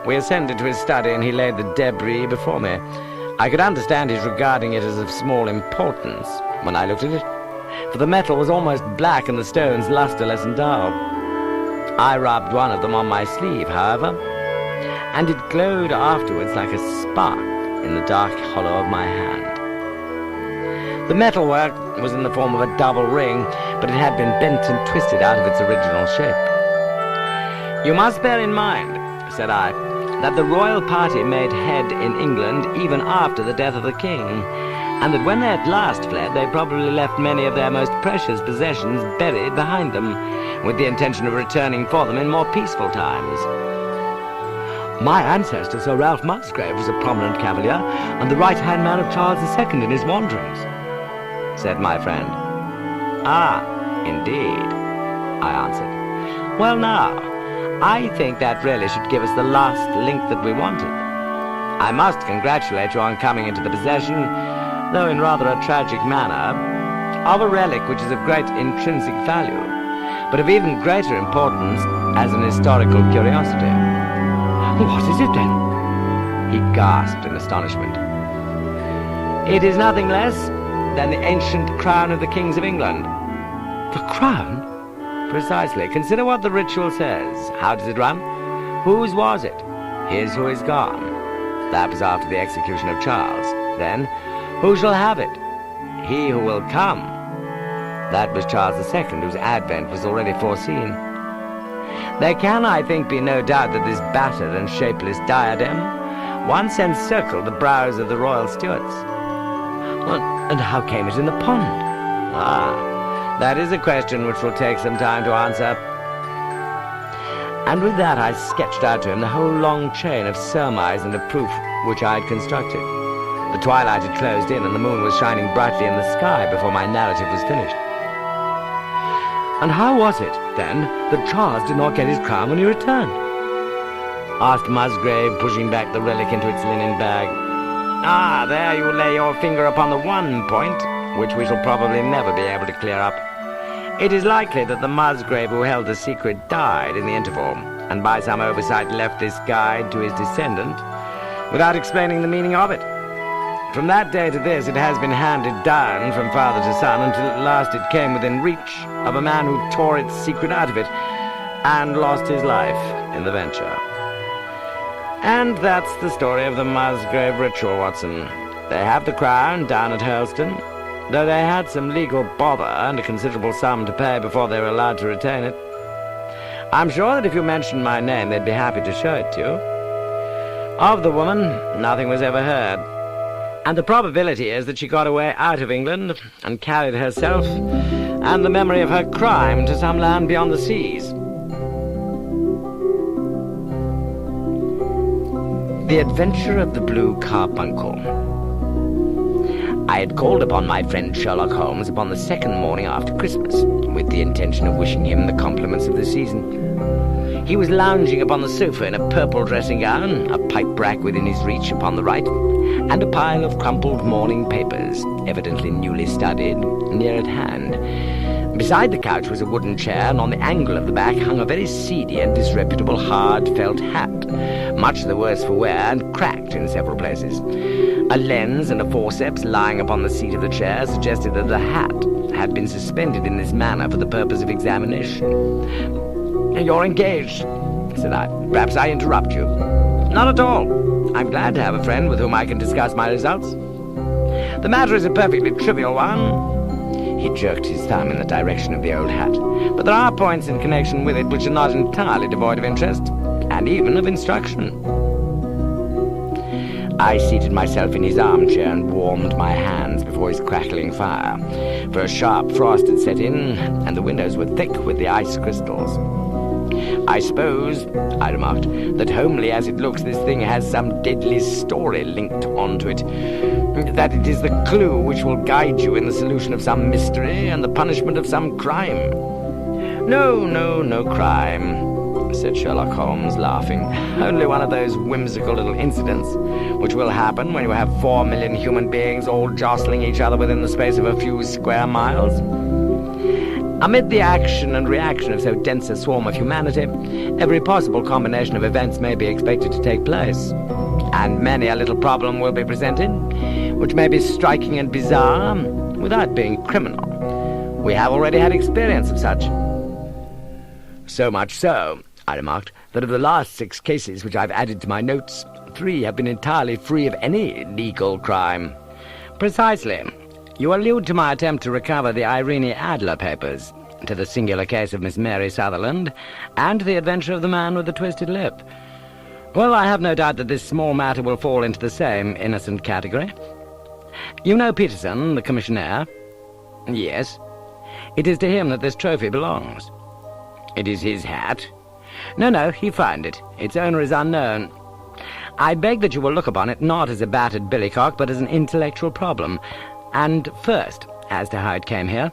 We ascended to his study, and he laid the debris before me. I could understand his regarding it as of small importance when I looked at it, for the metal was almost black and the stones lustreless and dull. I rubbed one of them on my sleeve, however, and it glowed afterwards like a spark in the dark hollow of my hand. The metalwork was in the form of a double ring, but it had been bent and twisted out of its original shape. "You must bear in mind," said I, "that the royal party made head in England even after the death of the king, and that when they at last fled, they probably left many of their most precious possessions buried behind them, with the intention of returning for them in more peaceful times." "My ancestor, Sir Ralph Musgrave, was a prominent cavalier, and the right-hand man of Charles II in his wanderings," said my friend. "Ah, indeed," I answered. "Well now, I think that really should give us the last link that we wanted. I must congratulate you on coming into the possession, though in rather a tragic manner, of a relic which is of great intrinsic value, but of even greater importance as an historical curiosity." "What is it, then?" he gasped in astonishment. "It is nothing less than the ancient crown of the kings of England." "The crown?" "Precisely. Consider what the ritual says. How does it run? Whose was it? His who is gone. That was after the execution of Charles. Then, who shall have it? He who will come. That was Charles II, whose advent was already foreseen. There can, I think, be no doubt that this battered and shapeless diadem once encircled the brows of the royal Stuarts." "Well, and how came it in the pond?" "Ah, that is a question which will take some time to answer." And with that I sketched out to him the whole long chain of surmise and of proof which I had constructed. The twilight had closed in, and the moon was shining brightly in the sky before my narrative was finished. "And how was it, then, that Charles did not get his crown when he returned?" asked Musgrave, pushing back the relic into its linen bag. "Ah, there you lay your finger upon the one point which we shall probably never be able to clear up. It is likely that the Musgrave who held the secret died in the interval, and by some oversight left this guide to his descendant, without explaining the meaning of it. From that day to this, it has been handed down from father to son, until at last it came within reach of a man who tore its secret out of it, and lost his life in the venture. And that's the story of the Musgrave Ritual, Watson. They have the crown down at Hurlston, though they had some legal bother and a considerable sum to pay before they were allowed to retain it. I'm sure that if you mentioned my name, they'd be happy to show it to you. Of the woman, nothing was ever heard, and the probability is that she got away out of England and carried herself and the memory of her crime to some land beyond the seas. The Adventure of the Blue Carbuncle. I had called upon my friend Sherlock Holmes upon the second morning after Christmas, with the intention of wishing him the compliments of the season. He was lounging upon the sofa in a purple dressing gown, a pipe-rack within his reach upon the right, and a pile of crumpled morning papers, evidently newly studied, near at hand. Beside the couch was a wooden chair, and on the angle of the back hung a very seedy and disreputable hard felt hat, much the worse for wear and cracked in several places. A lens and a forceps lying upon the seat of the chair suggested that the hat had been suspended in this manner for the purpose of examination. "You're engaged," said I. "Perhaps I interrupt you." "Not at all. I'm glad to have a friend with whom I can discuss my results. The matter is a perfectly trivial one." He jerked his thumb in the direction of the old hat. "But there are points in connection with it which are not entirely devoid of interest, and even of instruction." I seated myself in his armchair and warmed my hands before his crackling fire, for a sharp frost had set in, and the windows were thick with the ice crystals. "I suppose," I remarked, "that homely as it looks, this thing has some deadly story linked onto it, that it is the clue which will guide you in the solution of some mystery and the punishment of some crime." No crime," said Sherlock Holmes, laughing. "Only one of those whimsical little incidents which will happen when you have 4 million human beings all jostling each other within the space of a few square miles. Amid the action and reaction of so dense a swarm of humanity, every possible combination of events may be expected to take place, and many a little problem will be presented, which may be striking and bizarre, without being criminal. We have already had experience of such." "So much so," I remarked, "that of the last 6 cases which I've added to my notes, 3 have been entirely free of any legal crime." "Precisely. You allude to my attempt to recover the Irene Adler papers, to the singular case of Miss Mary Sutherland, and to the adventure of the man with the twisted lip. Well, I have no doubt that this small matter will fall into the same innocent category. You know Peterson, the commissionaire?" "Yes." "It is to him that this trophy belongs." "It is his hat?" No, he found it. Its owner is unknown. I beg that you will look upon it not as a battered billycock, but as an intellectual problem. And first, as to how it came here.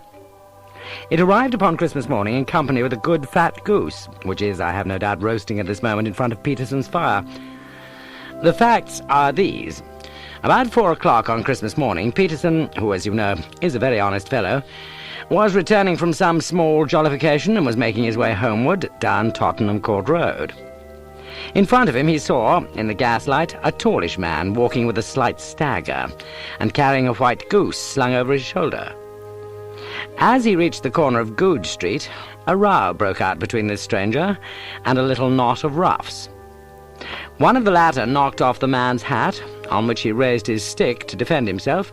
It arrived upon Christmas morning in company with a good fat goose, which is, I have no doubt, roasting at this moment in front of Peterson's fire. The facts are these. About 4 o'clock on Christmas morning, Peterson, who, as you know, is a very honest fellow, was returning from some small jollification and was making his way homeward down Tottenham Court Road. In front of him he saw, in the gaslight, a tallish man walking with a slight stagger and carrying a white goose slung over his shoulder. As he reached the corner of Goodge Street, a row broke out between this stranger and a little knot of roughs. One of the latter knocked off the man's hat, on which he raised his stick to defend himself,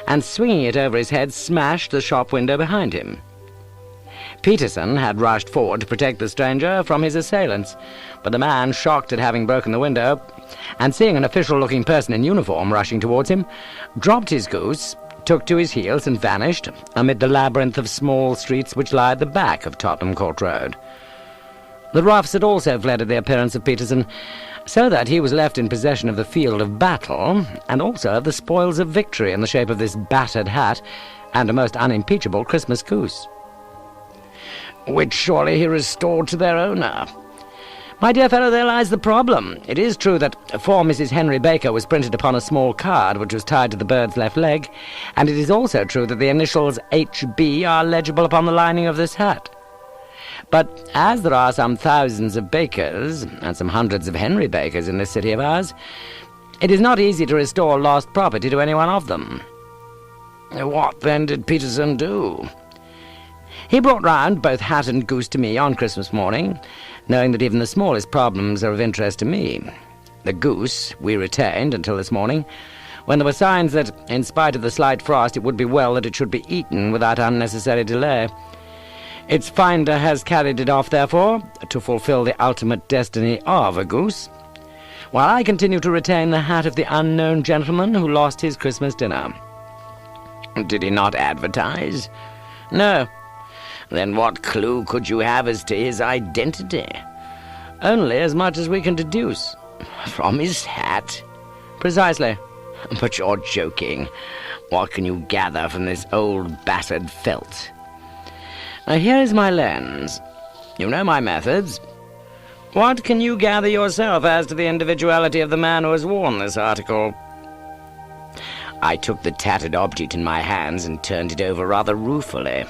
and swinging it over his head smashed the shop window behind him. Peterson had rushed forward to protect the stranger from his assailants, but the man, shocked at having broken the window, and seeing an official-looking person in uniform rushing towards him, dropped his goose, took to his heels and vanished amid the labyrinth of small streets which lie at the back of Tottenham Court Road. The roughs had also fled at the appearance of Peterson, so that he was left in possession of the field of battle, and also of the spoils of victory in the shape of this battered hat and a most unimpeachable Christmas goose, which surely he restored to their owner. My dear fellow, there lies the problem. It is true that "For Mrs. Henry Baker" was printed upon a small card which was tied to the bird's left leg, and it is also true that the initials H.B. are legible upon the lining of this hat. But as there are some thousands of Bakers and some hundreds of Henry Bakers in this city of ours, it is not easy to restore lost property to any one of them. What, then, did Peterson do? He brought round both hat and goose to me on Christmas morning, knowing that even the smallest problems are of interest to me. The goose we retained until this morning, when there were signs that, in spite of the slight frost, it would be well that it should be eaten without unnecessary delay. Its finder has carried it off, therefore, to fulfill the ultimate destiny of a goose, while I continue to retain the hat of the unknown gentleman who lost his Christmas dinner. Did he not advertise? No. Then what clue could you have as to his identity? Only as much as we can deduce. From his hat? Precisely. But you're joking. What can you gather from this old battered felt? Now here is my lens. You know my methods. What can you gather yourself as to the individuality of the man who has worn this article? I took the tattered object in my hands and turned it over rather ruefully.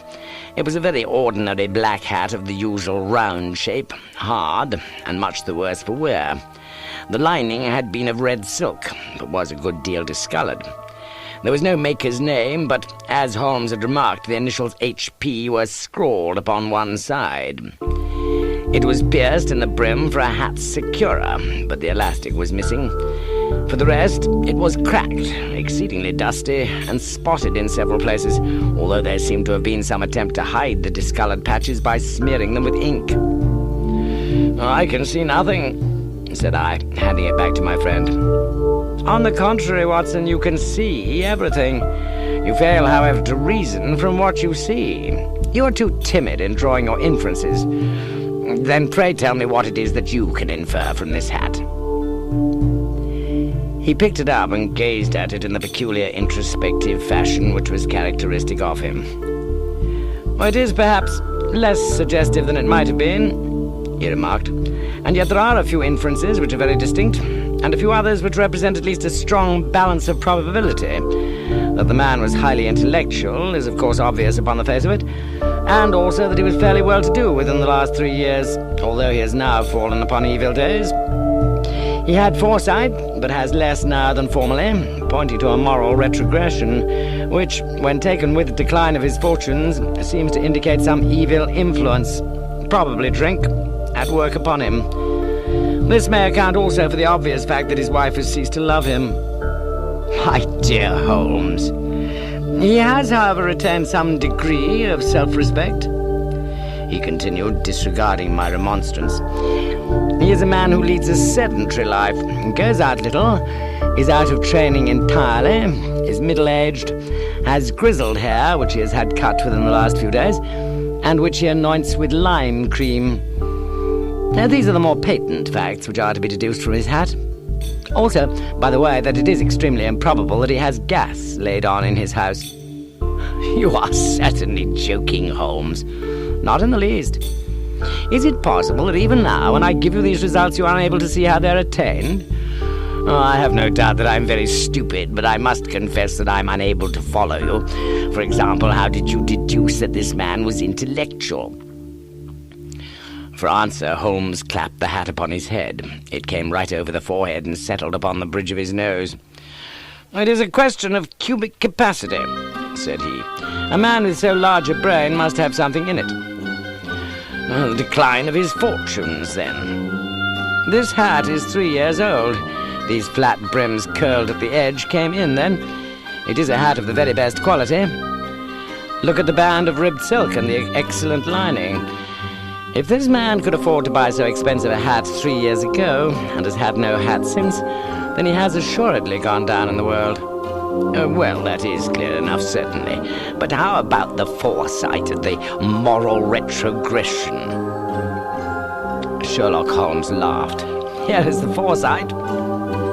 It was a very ordinary black hat of the usual round shape, hard, and much the worse for wear. The lining had been of red silk, but was a good deal discoloured. There was no maker's name, but, as Holmes had remarked, the initials H.P. were scrawled upon one side. It was pierced in the brim for a hat securer, but the elastic was missing. For the rest, it was cracked, exceedingly dusty, and spotted in several places, although there seemed to have been some attempt to hide the discoloured patches by smearing them with ink. "I can see nothing," said I, handing it back to my friend. "On the contrary, Watson, you can see everything. You fail, however, to reason from what you see. You are too timid in drawing your inferences. Then pray tell me what it is that you can infer from this hat." He picked it up and gazed at it in the peculiar introspective fashion which was characteristic of him. "Well, it is perhaps less suggestive than it might have been," he remarked, "and yet there are a few inferences which are very distinct, and a few others which represent at least a strong balance of probability. That the man was highly intellectual is of course obvious upon the face of it, and also that he was fairly well-to-do within the last 3 years, although he has now fallen upon evil days. He had foresight, but has less now than formerly, pointing to a moral retrogression, which, when taken with the decline of his fortunes, seems to indicate some evil influence, probably drink, at work upon him. This may account also for the obvious fact that his wife has ceased to love him." "My dear Holmes." "He has, however, retained some degree of self-respect," he continued, disregarding my remonstrance. "He is a man who leads a sedentary life, goes out little, is out of training entirely, is middle-aged, has grizzled hair, which he has had cut within the last few days, and which he anoints with lime cream. Now, these are the more patent facts which are to be deduced from his hat. Also, by the way, that it is extremely improbable that he has gas laid on in his house." "You are certainly joking, Holmes." "Not in the least. Is it possible that even now, when I give you these results, you are unable to see how they're attained? Oh, I have no doubt that I'm very stupid, but I must confess that I'm unable to follow you. For example, how did you deduce that this man was intellectual?" For answer, Holmes clapped the hat upon his head. It came right over the forehead and settled upon the bridge of his nose. "It is a question of cubic capacity," said he. "A man with so large a brain must have something in it." "The decline of his fortunes, then." "This hat is 3 years old. These flat brims curled at the edge came in then. It is a hat of the very best quality. Look at the band of ribbed silk and the excellent lining. If this man could afford to buy so expensive a hat 3 years ago, and has had no hat since, then he has assuredly gone down in the world." Well, that is clear enough, certainly. But how about the foresight of the moral retrogression?" Sherlock Holmes laughed. "Here is the foresight,"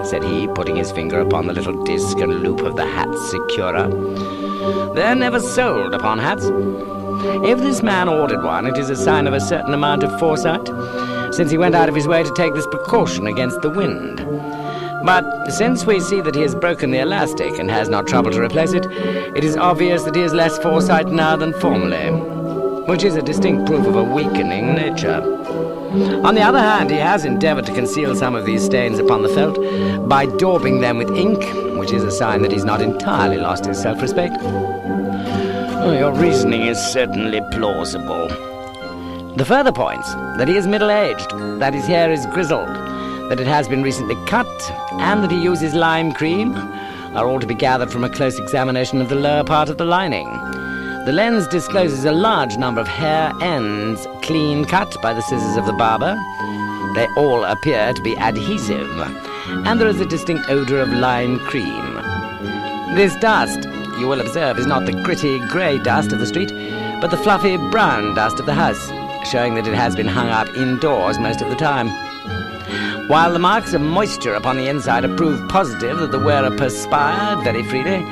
said he, putting his finger upon the little disc and loop of the hat securer. "They're never sold upon hats. If this man ordered one, it is a sign of a certain amount of foresight, since he went out of his way to take this precaution against the wind. But since we see that he has broken the elastic and has not troubled to replace it, it is obvious that he has less foresight now than formerly, which is a distinct proof of a weakening nature. On the other hand, he has endeavoured to conceal some of these stains upon the felt by daubing them with ink, which is a sign that he's not entirely lost his self-respect." "Your reasoning is certainly plausible." "The further points, that he is middle-aged, that his hair is grizzled, that it has been recently cut, and that he uses lime cream, are all to be gathered from a close examination of the lower part of the lining. The lens discloses a large number of hair ends, clean cut by the scissors of the barber. They all appear to be adhesive, and there is a distinct odor of lime cream. This dust, you will observe, is not the gritty grey dust of the street, but the fluffy brown dust of the house, showing that it has been hung up indoors most of the time. While the marks of moisture upon the inside are proof positive that the wearer perspired very freely,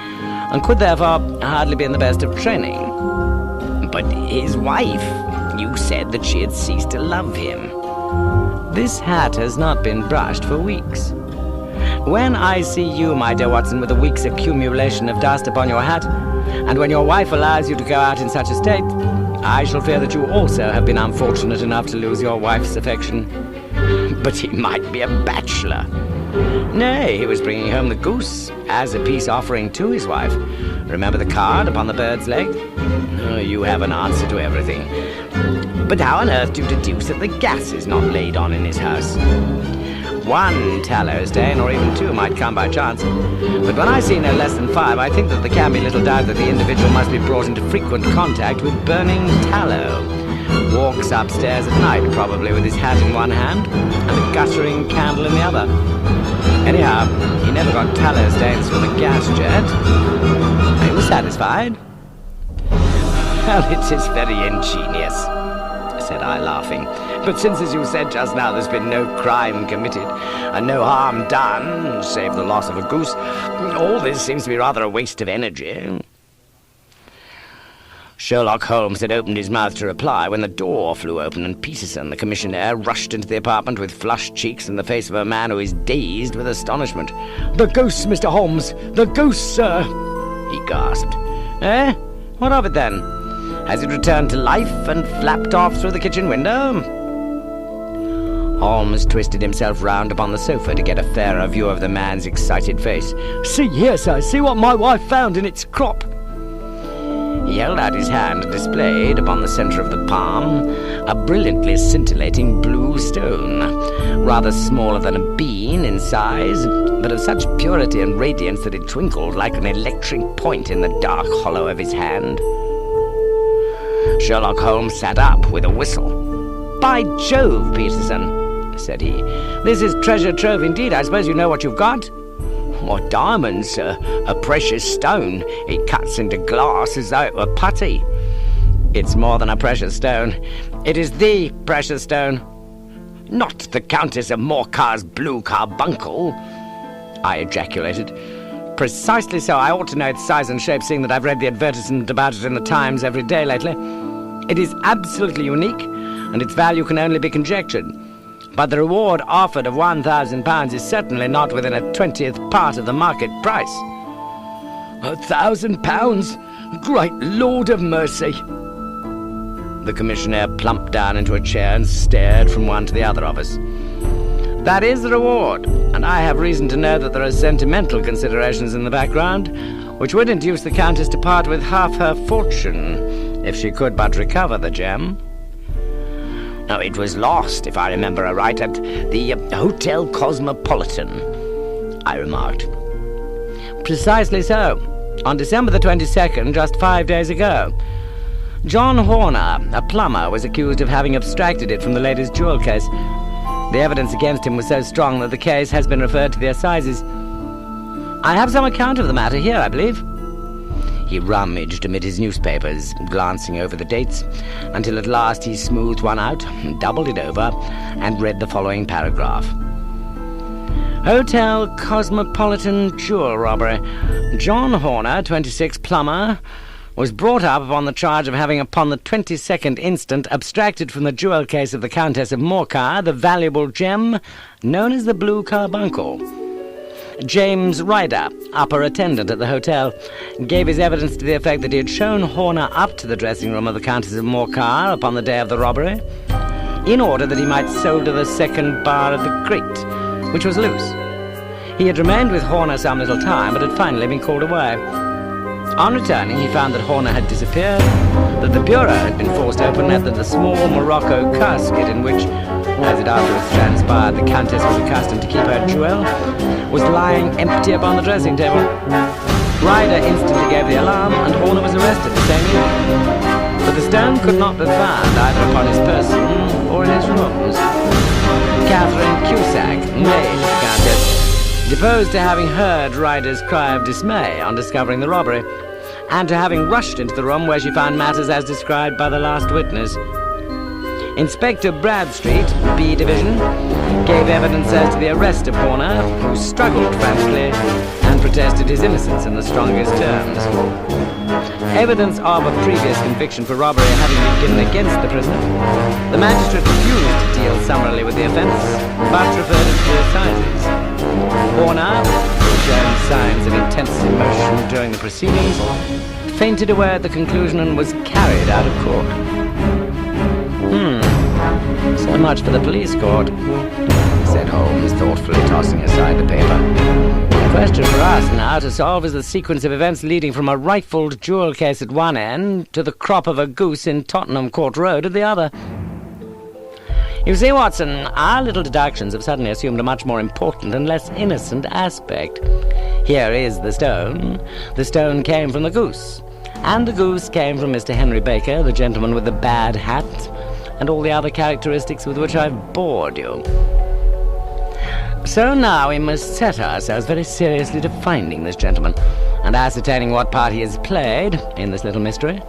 and could therefore hardly be in the best of training. But his wife, you said that she had ceased to love him. This hat has not been brushed for weeks. When I see you, my dear Watson, with a week's accumulation of dust upon your hat, and when your wife allows you to go out in such a state, I shall fear that you also have been unfortunate enough to lose your wife's affection. But he might be a bachelor. Nay, he was bringing home the goose as a peace offering to his wife. Remember the card upon the bird's leg? Oh, you have an answer to everything. But how on earth do you deduce that the gas is not laid on in his house? One tallow stain, or even two, might come by chance. But when I see no less than 5, I think that there can be little doubt that the individual must be brought into frequent contact with burning tallow. Walks upstairs at night, probably with his hat in one hand and a guttering candle in the other. Anyhow, he never got tallow stains from the gas jet. He was satisfied. Well, it is very ingenious, said I, laughing. But since, as you said just now, there's been no crime committed and no harm done, save the loss of a goose, all this seems to be rather a waste of energy. Sherlock Holmes had opened his mouth to reply when the door flew open and Peterson, the commissionaire, rushed into the apartment with flushed cheeks and the face of a man who is dazed with astonishment. "The goose, Mr. Holmes! The goose, sir!" he gasped. Eh? What of it, then? Has it returned to life and flapped off through the kitchen window? Holmes twisted himself round upon the sofa to get a fairer view of the man's excited face. "See here, sir, see what my wife found in its crop." He held out his hand and displayed upon the centre of the palm a brilliantly scintillating blue stone, rather smaller than a bean in size, but of such purity and radiance that it twinkled like an electric point in the dark hollow of his hand. Sherlock Holmes sat up with a whistle. "By Jove, Peterson," said he, "this is treasure trove indeed. I suppose you know what you've got?" "What, diamonds, sir? A precious stone. It cuts into glass as though it were putty." "It's more than a precious stone. It is the precious stone." "Not the Countess of Morcar's blue carbuncle?" I ejaculated. "Precisely so. I ought to know its size and shape, seeing that I've read the advertisement about it in the Times every day lately. It is absolutely unique, and its value can only be conjectured. But the reward offered of £1,000 is certainly not within a 20th part of the market price." £1,000? Great Lord of mercy! The commissionaire plumped down into a chair and stared from one to the other of us. "That is the reward, and I have reason to know that there are sentimental considerations in the background, which would induce the Countess to part with half her fortune, if she could but recover the gem." "Oh, it was lost, if I remember aright, at the Hotel Cosmopolitan," I remarked. "Precisely so. On December the 22nd, just 5 days ago. John Horner, a plumber, was accused of having abstracted it from the lady's jewel case. The evidence against him was so strong that the case has been referred to the assizes. I have some account of the matter here, I believe." He rummaged amid his newspapers, glancing over the dates, until at last he smoothed one out, doubled it over, and read the following paragraph. "Hotel Cosmopolitan jewel robbery. John Horner, 26, plumber, was brought up upon the charge of having upon the 22nd instant abstracted from the jewel case of the Countess of Morcar the valuable gem known as the blue carbuncle. James Ryder, upper attendant at the hotel, gave his evidence to the effect that he had shown Horner up to the dressing-room of the Countess of Morcar upon the day of the robbery, in order that he might solder the second bar of the grate, which was loose. He had remained with Horner some little time, but had finally been called away. On returning, he found that Horner had disappeared, that the bureau had been forced open, and that the small Morocco casket in which, as it afterwards transpired, the Countess was accustomed to keep her jewel, was lying empty upon the dressing-table. Ryder instantly gave the alarm, and Horner was arrested the same evening. But the stone could not be found either upon his person or in his rooms. Catherine Cusack, maid of the Countess, deposed to having heard Ryder's cry of dismay on discovering the robbery, and to having rushed into the room where she found matters as described by the last witness. Inspector Bradstreet, B Division, gave evidence as to the arrest of Horner, who struggled frantically and protested his innocence in the strongest terms. Evidence of a previous conviction for robbery having been given against the prisoner, the magistrate refused to deal summarily with the offence, but referred it to the assizes. Horner, who had shown signs of intense emotion during the proceedings, fainted away at the conclusion and was carried out of court. So much for the police court, said Holmes, thoughtfully tossing aside the paper. The question for us now to solve is the sequence of events leading from a rifled jewel case at one end to the crop of a goose in Tottenham Court Road at the other. You see, Watson, our little deductions have suddenly assumed a much more important and less innocent aspect. Here is the stone. The stone came from the goose. And the goose came from Mr. Henry Baker, the gentleman with the bad hat, and all the other characteristics with which I've bored you. So now we must set ourselves very seriously to finding this gentleman and ascertaining what part he has played in this little mystery.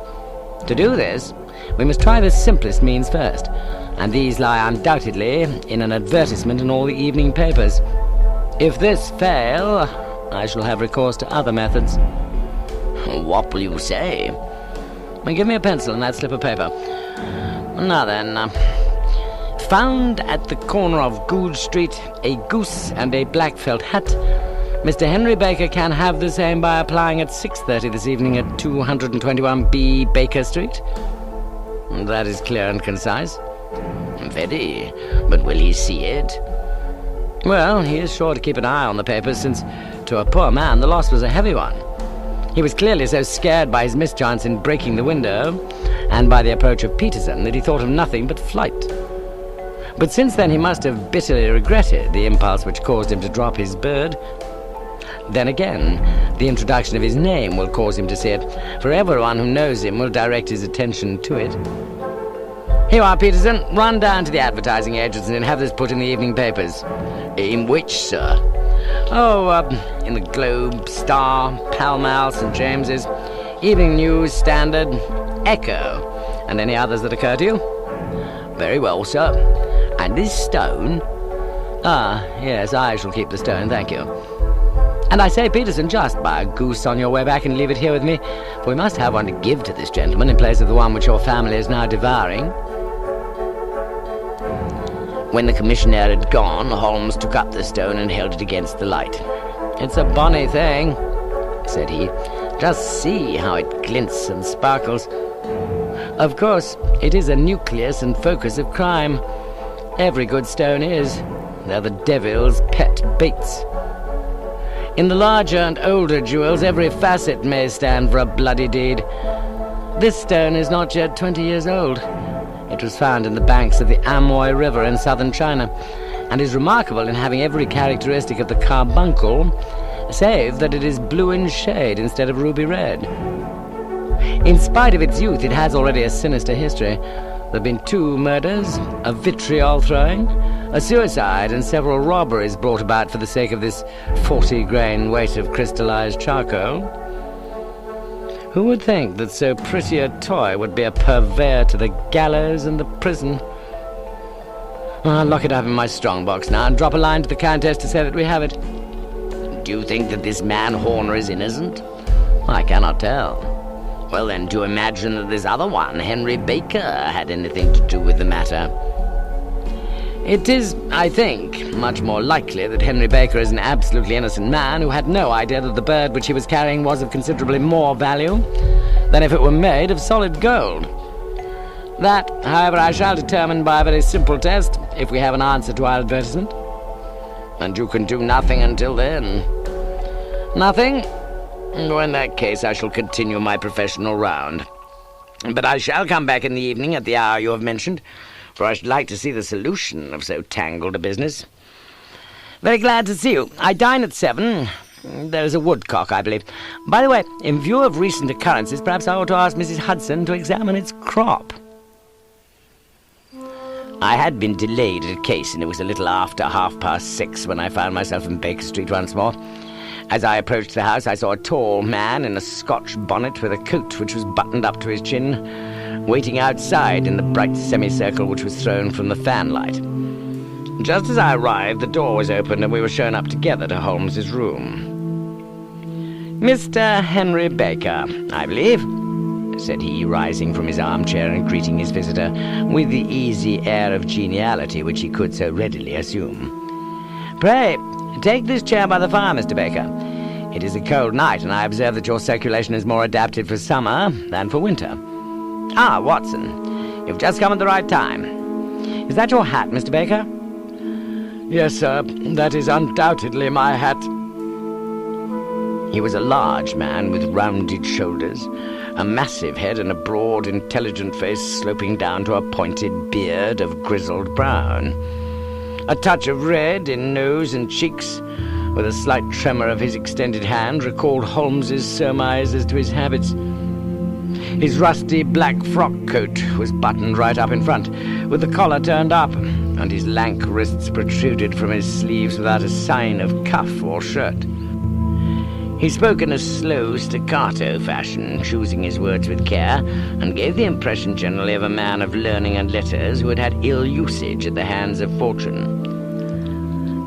To do this, we must try the simplest means first, and these lie undoubtedly in an advertisement in all the evening papers. If this fail, I shall have recourse to other methods. What will you say? Well, give me a pencil and that slip of paper. Now then, found at the corner of Gould Street a goose and a black felt hat. Mr. Henry Baker can have the same by applying at 6:30 this evening at 221B Baker Street. That is clear and concise. Very, but will he see it? Well, he is sure to keep an eye on the papers, since to a poor man the loss was a heavy one. He was clearly so scared by his mischance in breaking the window, and by the approach of Peterson, that he thought of nothing but flight. But since then he must have bitterly regretted the impulse which caused him to drop his bird. Then again, the introduction of his name will cause him to see it, for everyone who knows him will direct his attention to it. Here you are, Peterson. Run down to the advertising agency and have this put in the evening papers. In which, sir? Oh, in the Globe, Star, Pall Mall, St. James's, Evening News, Standard, Echo, and any others that occur to you? Very well, sir. And this stone? Ah, yes, I shall keep the stone, thank you. And I say, Peterson, just buy a goose on your way back and leave it here with me, for we must have one to give to this gentleman in place of the one which your family is now devouring. When the commissionaire had gone, Holmes took up the stone and held it against the light. It's a bonny thing, said he. Just see how it glints and sparkles. Of course, it is a nucleus and focus of crime. Every good stone is. They're the devil's pet baits. In the larger and older jewels, every facet may stand for a bloody deed. This stone is not yet 20 years old. It was found in the banks of the Amoy River in southern China, and is remarkable in having every characteristic of the carbuncle, save that it is blue in shade instead of ruby red. In spite of its youth, it has already a sinister history. There have been 2 murders, a vitriol throwing, a suicide, and several robberies brought about for the sake of this 40-grain weight of crystallized charcoal. Who would think that so pretty a toy would be a purveyor to the gallows and the prison? I'll lock it up in my strong-box now and drop a line to the Countess to say that we have it. Do you think that this man Horner is innocent? I cannot tell. Well then, do you imagine that this other one, Henry Baker, had anything to do with the matter? It is, I think, much more likely that Henry Baker is an absolutely innocent man who had no idea that the bird which he was carrying was of considerably more value than if it were made of solid gold. That, however, I shall determine by a very simple test, if we have an answer to our advertisement. And you can do nothing until then? Nothing? Well, in that case, I shall continue my professional round. But I shall come back in the evening at the hour you have mentioned, for I should like to see the solution of so tangled a business. Very glad to see you. I dine at 7, There is a woodcock, I believe. By the way, in view of recent occurrences, perhaps I ought to ask Mrs. Hudson to examine its crop. I had been delayed at a case, and it was a little after 6:30 when I found myself in Baker Street once more. As I approached the house, I saw a tall man in a Scotch bonnet with a coat which was buttoned up to his chin, waiting outside in the bright semicircle which was thrown from the fanlight. Just as I arrived, the door was opened and we were shown up together to Holmes's room. "Mr. Henry Baker, I believe," said he, rising from his armchair and greeting his visitor with the easy air of geniality which he could so readily assume. "Pray, take this chair by the fire, Mr. Baker. It is a cold night, and I observe that your circulation is more adapted for summer than for winter. Ah, Watson, you've just come at the right time. Is that your hat, Mr. Baker?" "Yes, sir, that is undoubtedly my hat." He was a large man with rounded shoulders, a massive head and a broad, intelligent face sloping down to a pointed beard of grizzled brown. A touch of red in nose and cheeks, with a slight tremor of his extended hand, recalled Holmes's surmise as to his habits. His rusty black frock coat was buttoned right up in front, with the collar turned up, and his lank wrists protruded from his sleeves without a sign of cuff or shirt. He spoke in a slow, staccato fashion, choosing his words with care, and gave the impression generally of a man of learning and letters who had had ill usage at the hands of fortune.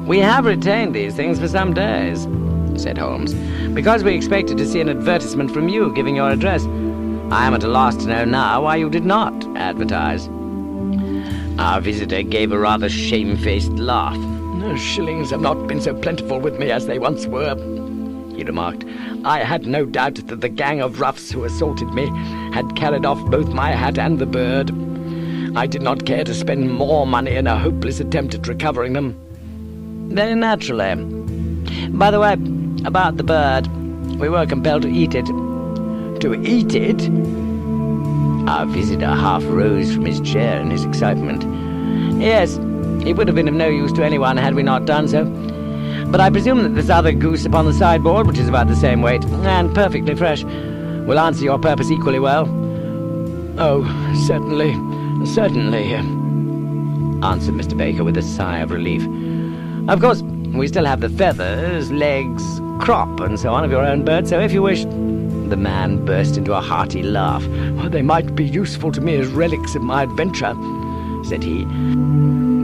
"We have retained these things for some days," said Holmes, "because we expected to see an advertisement from you giving your address. I am at a loss to know now why you did not advertise." Our visitor gave a rather shamefaced laugh. "Shillings have not been so plentiful with me as they once were," he remarked. "I had no doubt that the gang of roughs who assaulted me had carried off both my hat and the bird. I did not care to spend more money in a hopeless attempt at recovering them." "Very naturally. By the way, about the bird, we were compelled to eat it." "To eat it?" Our visitor half rose from his chair in his excitement. "Yes, it would have been of no use to anyone had we not done so. But I presume that this other goose upon the sideboard, which is about the same weight, and perfectly fresh, will answer your purpose equally well." "Oh, certainly, certainly," answered Mr. Baker with a sigh of relief. "Of course, we still have the feathers, legs, crop, and so on of your own bird, so if you wish—" The man burst into a hearty laugh. "Well, they might be useful to me as relics of my adventure," said he.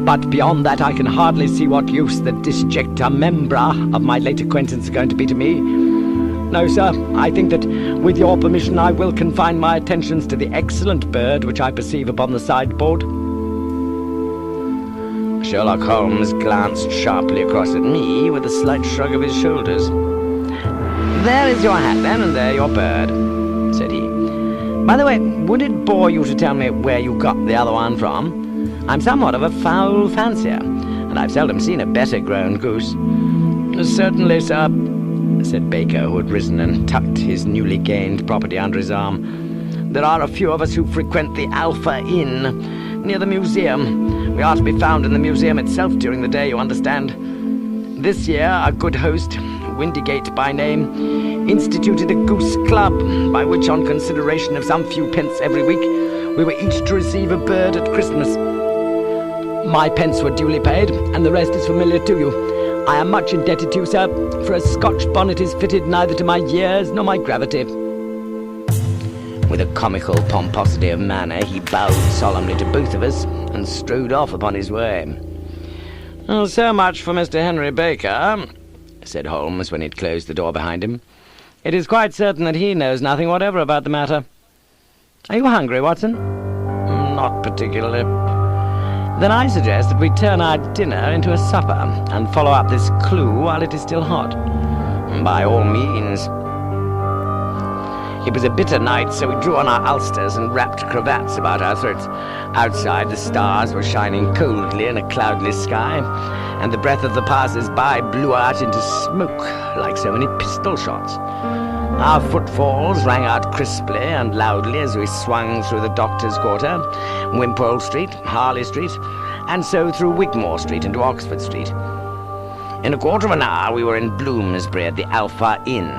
"But beyond that, I can hardly see what use the disjecta membra of my late acquaintance are going to be to me. No, sir, I think that, with your permission, I will confine my attentions to the excellent bird which I perceive upon the sideboard." Sherlock Holmes glanced sharply across at me with a slight shrug of his shoulders. "There is your hat, then, and there your bird," said he. "By the way, would it bore you to tell me where you got the other one from? I'm somewhat of a fowl fancier, and I've seldom seen a better-grown goose." "Certainly, sir," said Baker, who had risen and tucked his newly gained property under his arm. "There are a few of us who frequent the Alpha Inn, near the museum. We are to be found in the museum itself during the day, you understand. This year, our good host, Windigate by name, instituted a goose club, by which, on consideration of some few pence every week, we were each to receive a bird at Christmas. My pence were duly paid, and the rest is familiar to you. I am much indebted to you, sir, for a Scotch bonnet is fitted neither to my years nor my gravity." With a comical pomposity of manner, he bowed solemnly to both of us and strode off upon his way. "Well, so much for Mr. Henry Baker," said Holmes when he had closed the door behind him. "It is quite certain that he knows nothing whatever about the matter. Are you hungry, Watson?" "Not particularly." "Then I suggest that we turn our dinner into a supper and follow up this clue while it is still hot." "By all means." It was a bitter night, so we drew on our ulsters and wrapped cravats about our throats. Outside, the stars were shining coldly in a cloudless sky, and the breath of the passers-by blew out into smoke like so many pistol shots. Our footfalls rang out crisply and loudly as we swung through the Doctor's Quarter, Wimpole Street, Harley Street, and so through Wigmore Street into Oxford Street. In a quarter of an hour we were in Bloomsbury at the Alpha Inn,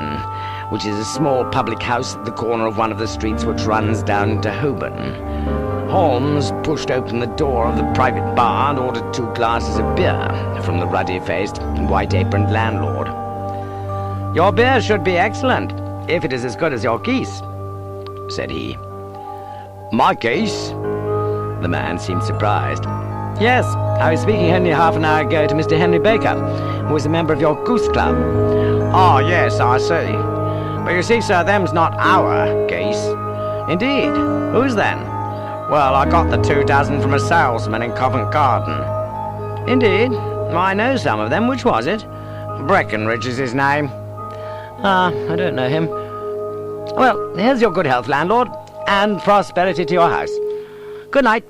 which is a small public house at the corner of one of the streets which runs down into Holborn. Holmes pushed open the door of the private bar and ordered 2 glasses of beer from the ruddy-faced, white-aproned landlord. "Your beer should be excellent, if it is as good as your geese," said he. "My geese?" The man seemed surprised. "Yes, I was speaking only half an hour ago to Mr. Henry Baker, who was a member of your goose club." "Ah, yes, I see. But you see, sir, them's not our geese." "Indeed? Whose then?" "Well, I got the 2 dozen from a salesman in Covent Garden." "Indeed? I know some of them. Which was it?" "Breckenridge is his name." "Ah, I don't know him. Well, here's your good health, landlord, and prosperity to your house. Good night."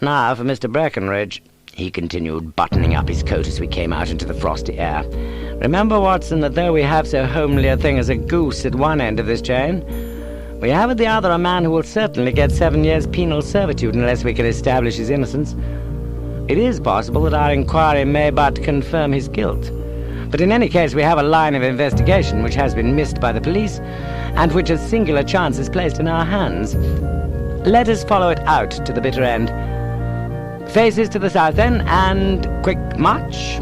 "Now for Mr. Breckenridge," he continued, buttoning up his coat as we came out into the frosty air. "Remember, Watson, that though we have so homely a thing as a goose at one end of this chain, we have at the other a man who will certainly get 7 years penal servitude unless we can establish his innocence. It is possible that our inquiry may but confirm his guilt. But in any case we have a line of investigation which has been missed by the police, and which a singular chance has placed in our hands. Let us follow it out to the bitter end. Faces to the south then, and quick march."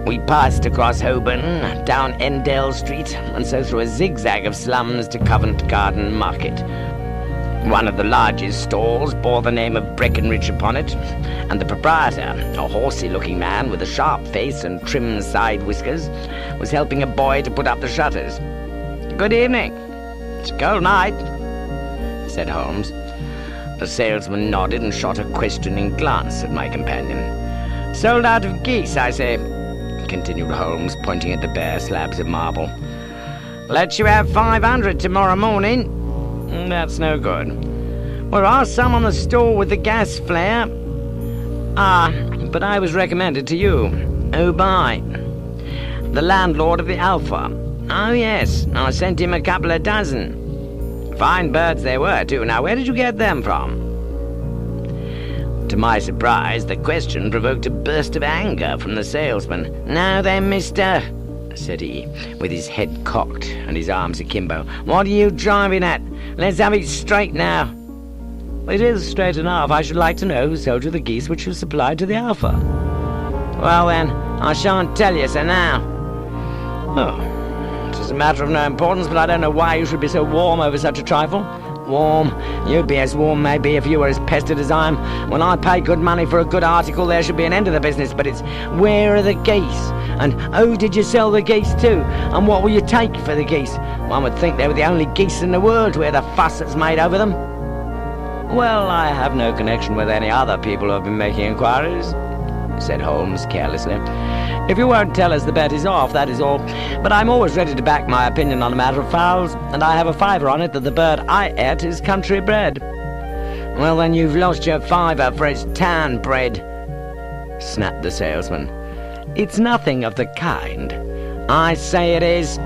We passed across Holborn, down Endale Street, and so through a zigzag of slums to Covent Garden Market. One of the largest stalls bore the name of Breckenridge upon it, and the proprietor, a horsey-looking man with a sharp face and trim side whiskers, was helping a boy to put up the shutters. "Good evening. It's a cold night," said Holmes. The salesman nodded and shot a questioning glance at my companion. "Sold out of geese, I say," continued Holmes, pointing at the bare slabs of marble. "Let you have 500 tomorrow morning." "That's no good." "There are some on the store with the gas flare." "Ah, but I was recommended to you." "Who by?" "The landlord of the Alpha." "Oh, yes, I sent him a couple of dozen." "Fine birds they were, too. Now, where did you get them from?" To my surprise, the question provoked a burst of anger from the salesman. "Now then, mister," said he, with his head cocked and his arms akimbo, "what are you driving at? Let's have it straight now." "It is straight enough. I should like to know who sold you the geese which you supplied to the Alpha." "Well then, I shan't tell you so now." "Oh, it is a matter of no importance, but I don't know why you should be so warm over such a trifle." "Warm? You'd be as warm, maybe, if you were as pestered as I am. When I pay good money for a good article, there should be an end to the business, but it's where are the geese? And who did you sell the geese to? And what will you take for the geese? One would think they were the only geese in the world where the fuss that's made over them." "Well, I have no connection with any other people who have been making inquiries," said Holmes carelessly. "If you won't tell us, the bet is off, that is all. But I'm always ready to back my opinion on a matter of fowls, and I have a fiver on it that the bird I ate is country bred." "Well, then you've lost your fiver, for it's town bred," snapped the salesman. "It's nothing of the kind." "I say it is."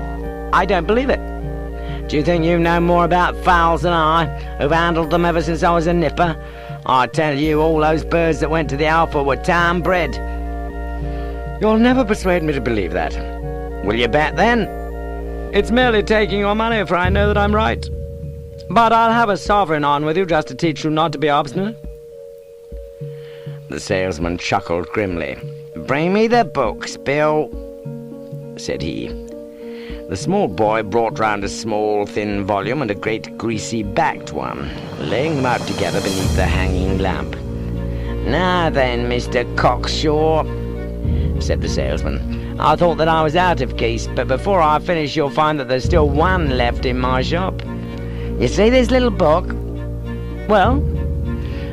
"I don't believe it." "Do you think you know more about fowls than I, who've handled them ever since I was a nipper? I tell you, all those birds that went to the Alpha were town bred." "You'll never persuade me to believe that." "Will you bet, then?" "It's merely taking your money, for I know that I'm right. But I'll have a sovereign on with you just to teach you not to be obstinate." The salesman chuckled grimly. "Bring me the books, Bill," said he. The small boy brought round a small, thin volume and a great greasy-backed one, laying them out together beneath the hanging lamp. "Now then, Mr. Cockshaw," said the salesman. "I thought that I was out of geese, but before I finish you'll find that there's still one left in my shop. You see this little book? Well,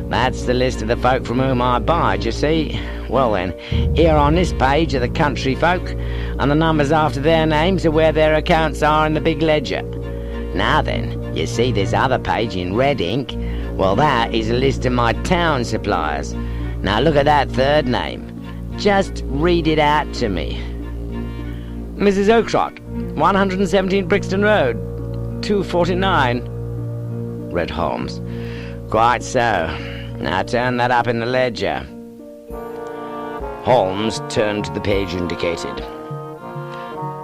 that's the list of the folk from whom I buy, d'ye see? Well then, here on this page are the country folk, and the numbers after their names are where their accounts are in the big ledger. Now then, you see this other page in red ink? Well, that is a list of my town suppliers. Now look at that third name. Just read it out to me." "Mrs. Oakshott, 117 Brixton Road, 249, read Holmes. "Quite so. Now turn that up in the ledger." Holmes turned to the page indicated.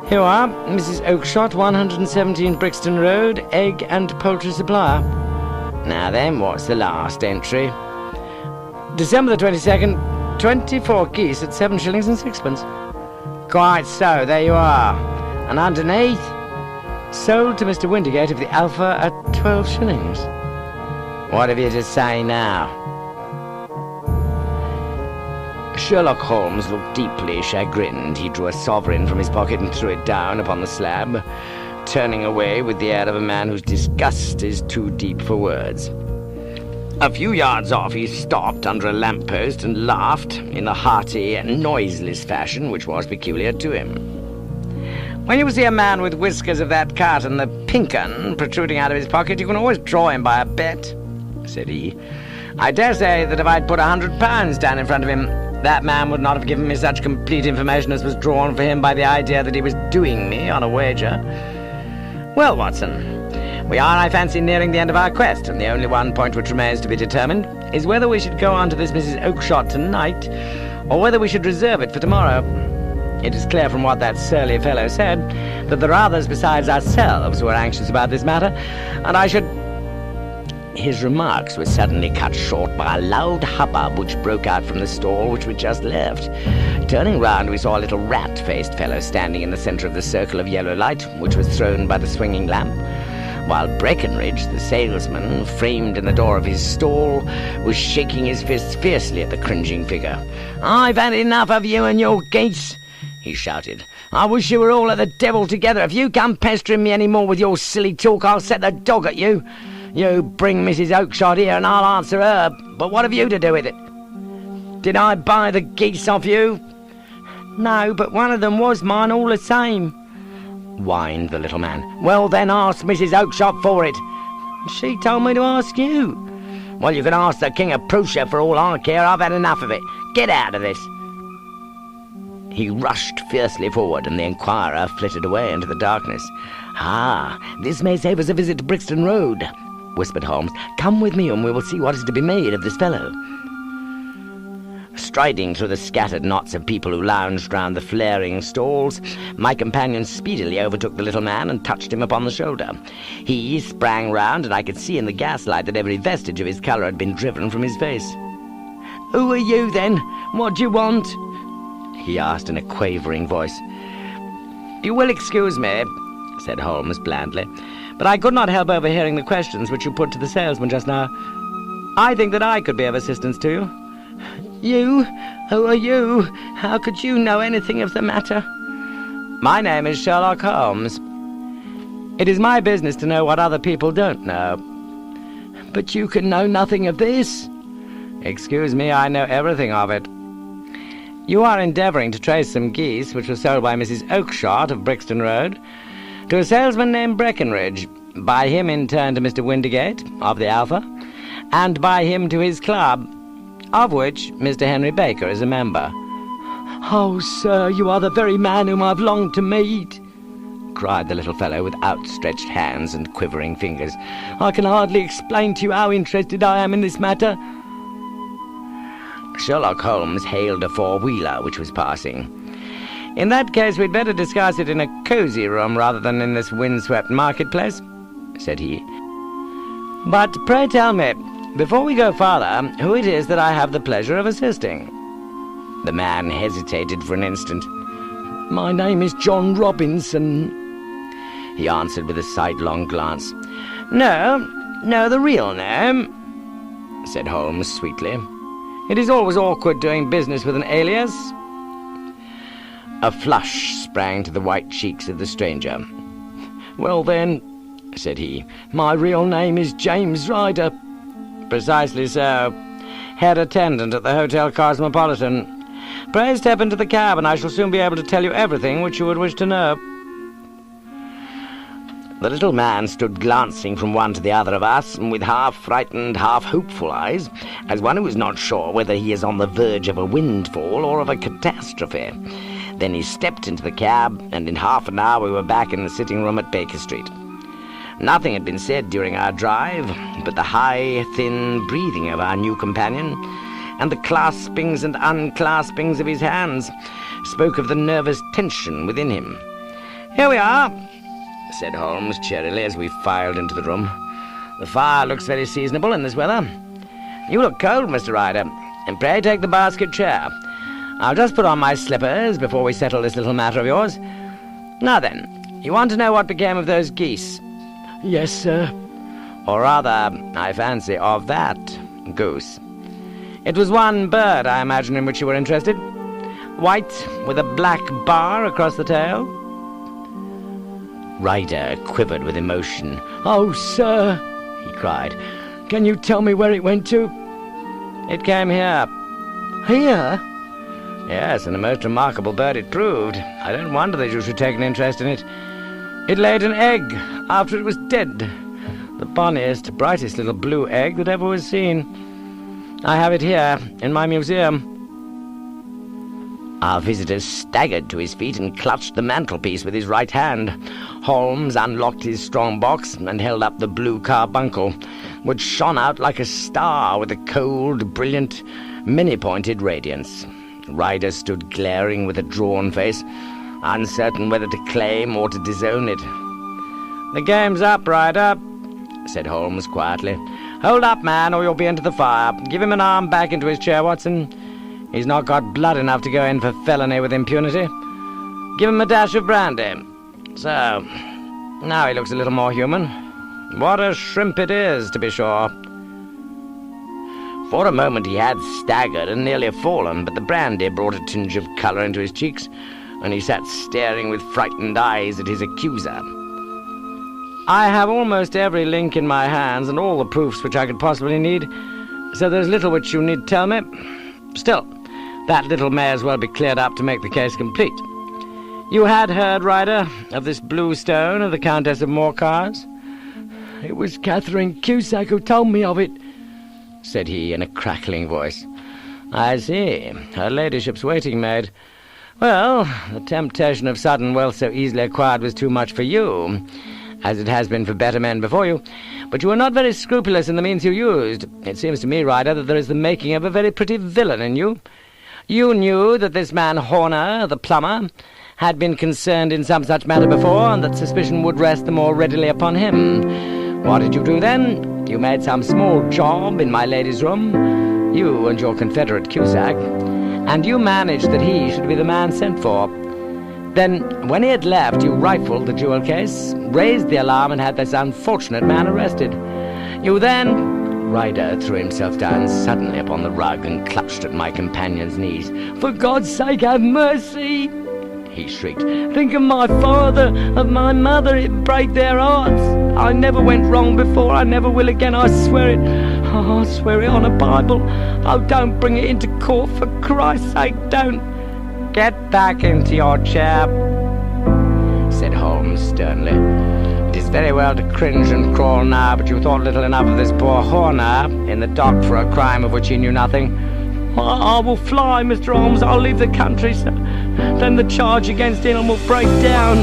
"Here you are, Mrs. Oakshott, 117 Brixton Road, egg and poultry supplier." "Now then, what's the last entry?" "December the 22nd, 24 geese at 7 shillings and sixpence." "Quite so, there you are. And underneath?" "Sold to Mr. Windigate of the Alpha at 12 shillings. "What have you to say now?" Sherlock Holmes looked deeply chagrined. He drew a sovereign from his pocket and threw it down upon the slab, turning away with the air of a man whose disgust is too deep for words. A few yards off he stopped under a lamp-post and laughed in the hearty, noiseless fashion which was peculiar to him. "When you see a man with whiskers of that cut and the pink 'un protruding out of his pocket, you can always draw him by a bet," said he. "I dare say that if I'd put £100 down in front of him, that man would not have given me such complete information as was drawn for him by the idea that he was doing me on a wager. Well, Watson, we are, I fancy, nearing the end of our quest, and the only one point which remains to be determined is whether we should go on to this Mrs. Oakshott tonight, or whether we should reserve it for tomorrow. It is clear from what that surly fellow said that there are others besides ourselves who are anxious about this matter, and I should—" His remarks were suddenly cut short by a loud hubbub which broke out from the stall which we just left. Turning round, we saw a little rat-faced fellow standing in the centre of the circle of yellow light which was thrown by the swinging lamp, while Breckenridge, the salesman, framed in the door of his stall, was shaking his fists fiercely at the cringing figure. "I've had enough of you and your geese," he shouted. "I wish you were all at the devil together. If you come pestering me any more with your silly talk, I'll set the dog at you. You bring Mrs. Oakshott here and I'll answer her, but what have you to do with it? Did I buy the geese off you?" "No, but one of them was mine all the same," whined the little man. "Well, then ask Mrs. Oakshott for it." "She told me to ask you." "Well, you can ask the King of Prussia for all I care. I've had enough of it. Get out of this." He rushed fiercely forward, and the inquirer flitted away into the darkness. "Ah, this may save us a visit to Brixton Road," whispered Holmes. "Come with me, and we will see what is to be made of this fellow." Striding through the scattered knots of people who lounged round the flaring stalls, my companion speedily overtook the little man and touched him upon the shoulder. He sprang round, and I could see in the gaslight that every vestige of his colour had been driven from his face. "Who are you, then? What do you want?" he asked in a quavering voice. "You will excuse me," said Holmes blandly, "but I could not help overhearing the questions which you put to the salesman just now. I think that I could be of assistance to you." "You? Who are you? How could you know anything of the matter?" "My name is Sherlock Holmes. It is my business to know what other people don't know." "But you can know nothing of this." "Excuse me, I know everything of it. You are endeavouring to trace some geese which were sold by Mrs. Oakshott of Brixton Road to a salesman named Breckenridge, by him in turn to Mr. Windigate of the Alpha, and by him to his club, of which Mr. Henry Baker is a member." "Oh, sir, you are the very man whom I've longed to meet," cried the little fellow with outstretched hands and quivering fingers. "I can hardly explain to you how interested I am in this matter." Sherlock Holmes hailed a four-wheeler which was passing. "In that case, we'd better discuss it in a cosy room rather than in this wind-swept marketplace," said he. "But pray tell me, before we go farther, who it is that I have the pleasure of assisting?" The man hesitated for an instant. "My name is John Robinson," he answered with a sidelong glance. No, the real name," said Holmes sweetly. "It is always awkward doing business with an alias." A flush sprang to the white cheeks of the stranger. "Well then," said he, "my real name is James Ryder." "Precisely so. Head attendant at the Hotel Cosmopolitan. Pray step into the cab, and I shall soon be able to tell you everything which you would wish to know." The little man stood glancing from one to the other of us, with half-frightened, half-hopeful eyes, as one who is not sure whether he is on the verge of a windfall or of a catastrophe. Then he stepped into the cab, and in half an hour we were back in the sitting-room at Baker Street. Nothing had been said during our drive, but the high, thin breathing of our new companion, and the claspings and unclaspings of his hands spoke of the nervous tension within him. "Here we are," said Holmes cheerily as we filed into the room. "The fire looks very seasonable in this weather. You look cold, Mr. Ryder, and pray take the basket chair. I'll just put on my slippers before we settle this little matter of yours. Now then, you want to know what became of those geese?" "Yes, sir." "Or rather, I fancy, of that goose. It was one bird, I imagine, in which you were interested. White, with a black bar across the tail." Ryder quivered with emotion. "Oh, sir," he cried, "can you tell me where it went to?" "It came here." "Here?" "Yes, and a most remarkable bird it proved. I don't wonder that you should take an interest in it. It laid an egg after it was dead. The bonniest, brightest little blue egg that ever was seen. I have it here, in my museum." Our visitor staggered to his feet and clutched the mantelpiece with his right hand. Holmes unlocked his strong box and held up the blue carbuncle, which shone out like a star with a cold, brilliant, many-pointed radiance. Ryder stood glaring with a drawn face, uncertain whether to claim or to disown it. "The game's up, Ryder," said Holmes quietly. "Hold up, man, or you'll be into the fire. Give him an arm back into his chair, Watson. He's not got blood enough to go in for felony with impunity. Give him a dash of brandy. So, now he looks a little more human. What a shrimp it is, to be sure." For a moment he had staggered and nearly fallen, but the brandy brought a tinge of colour into his cheeks, and he sat staring with frightened eyes at his accuser. "I have almost every link in my hands and all the proofs which I could possibly need, so there's little which you need tell me. Still, that little may as well be cleared up to make the case complete. You had heard, Ryder, of this blue stone of the Countess of Morcar's?" "It was Catherine Cusack who told me of it," said he in a crackling voice. "I see. Her ladyship's waiting maid. Well, the temptation of sudden wealth so easily acquired was too much for you, as it has been for better men before you. But you were not very scrupulous in the means you used. It seems to me, Ryder, that there is the making of a very pretty villain in you. You knew that this man Horner, the plumber, had been concerned in some such matter before, and that suspicion would rest the more readily upon him. What did you do then? You made some small job in my lady's room, you and your confederate Cusack, and you managed that he should be the man sent for. Then, when he had left, you rifled the jewel case, raised the alarm, and had this unfortunate man arrested. You then—" Ryder threw himself down suddenly upon the rug and clutched at my companion's knees. "For God's sake, have mercy!" he shrieked. "Think of my father, of my mother. It break their hearts. I never went wrong before. I never will again. I swear it. Oh, I swear it on a Bible. Oh, don't bring it into court. For Christ's sake, don't." "Get back into your chair," said Holmes sternly. "It is very well to cringe and crawl now, but you thought little enough of this poor Horner in the dock for a crime of which he knew nothing." I will fly, Mr. Holmes. I'll leave the country, sir. Then the charge against him will break down."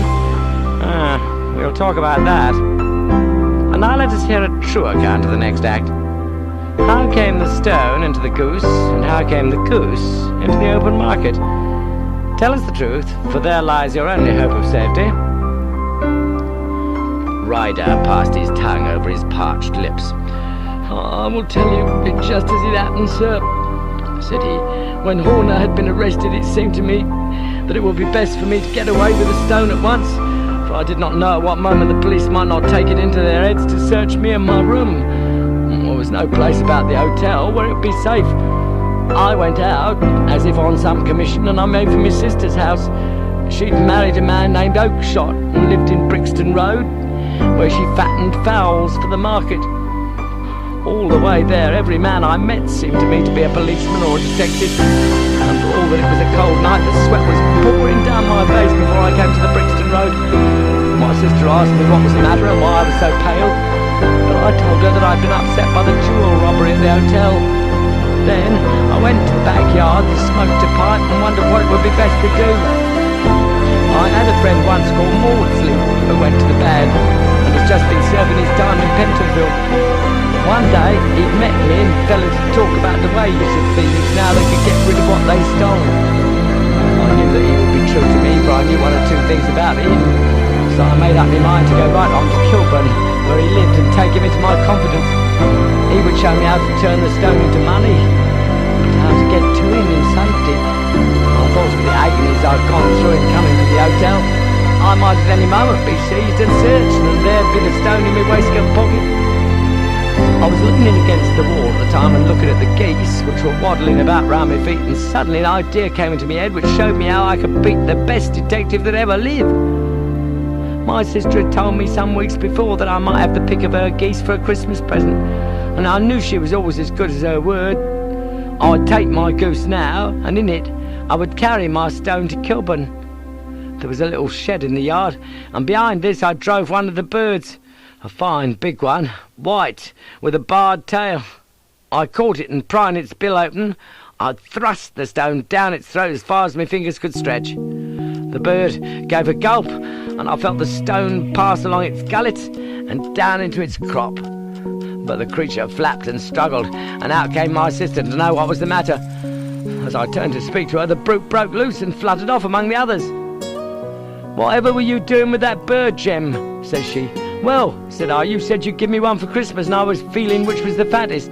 We'll talk about that. And now let us hear a true account of the next act. How came the stone into the goose, and how came the goose into the open market? Tell us the truth, for there lies your only hope of safety." Ryder passed his tongue over his parched lips. "I will tell you it just as it happened, sir," said he. "When Horner had been arrested, it seemed to me that it would be best for me to get away with the stone at once, for I did not know at what moment the police might not take it into their heads to search me and my room. There was no place about the hotel where it would be safe. I went out, as if on some commission, and I made for my sister's house. She'd married a man named Oakshott and lived in Brixton Road, where she fattened fowls for the market. All the way there, every man I met seemed to me to be a policeman or a detective, and for all that it was a cold night, the sweat was pouring down my face before I came to the Brixton Road. My sister asked me what was the matter and why I was so pale, but I told her that I'd been upset by the jewel robbery at the hotel. Then I went to the backyard and smoked a pipe and wondered what it would be best to do. I had a friend once called Maudsley who went to the bad and has just been serving his time in Pentonville. One day he'd met me and fell to talk about the ways of thieves now they could get rid of what they stole. I knew that he would be true to me, for I knew one or two things about him. So I made up my mind to go right on to Kilburn, where he lived, and take him into my confidence. He would show me how to turn the stone into money, and how to get to him in safety. I thought of the agonies I'd gone through in coming to the hotel. I might at any moment be seized and searched, and there'd be the stone in my waistcoat pocket. I was leaning against the wall at the time and looking at the geese, which were waddling about round my feet, and suddenly an idea came into my head which showed me how I could beat the best detective that ever lived. My sister had told me some weeks before that I might have the pick of her geese for a Christmas present, and I knew she was always as good as her word. I would take my goose now, and in it I would carry my stone to Kilburn. There was a little shed in the yard, and behind this I drove one of the birds. A fine big one, white, with a barred tail. I caught it, and prying its bill open, I thrust the stone down its throat as far as my fingers could stretch. The bird gave a gulp, and I felt the stone pass along its gullet and down into its crop. But the creature flapped and struggled, and out came my sister to know what was the matter. As I turned to speak to her, the brute broke loose and fluttered off among the others. "Whatever were you doing with that bird, Jem?" says she. "Well," said I, "you said you'd give me one for Christmas, and I was feeling which was the fattest."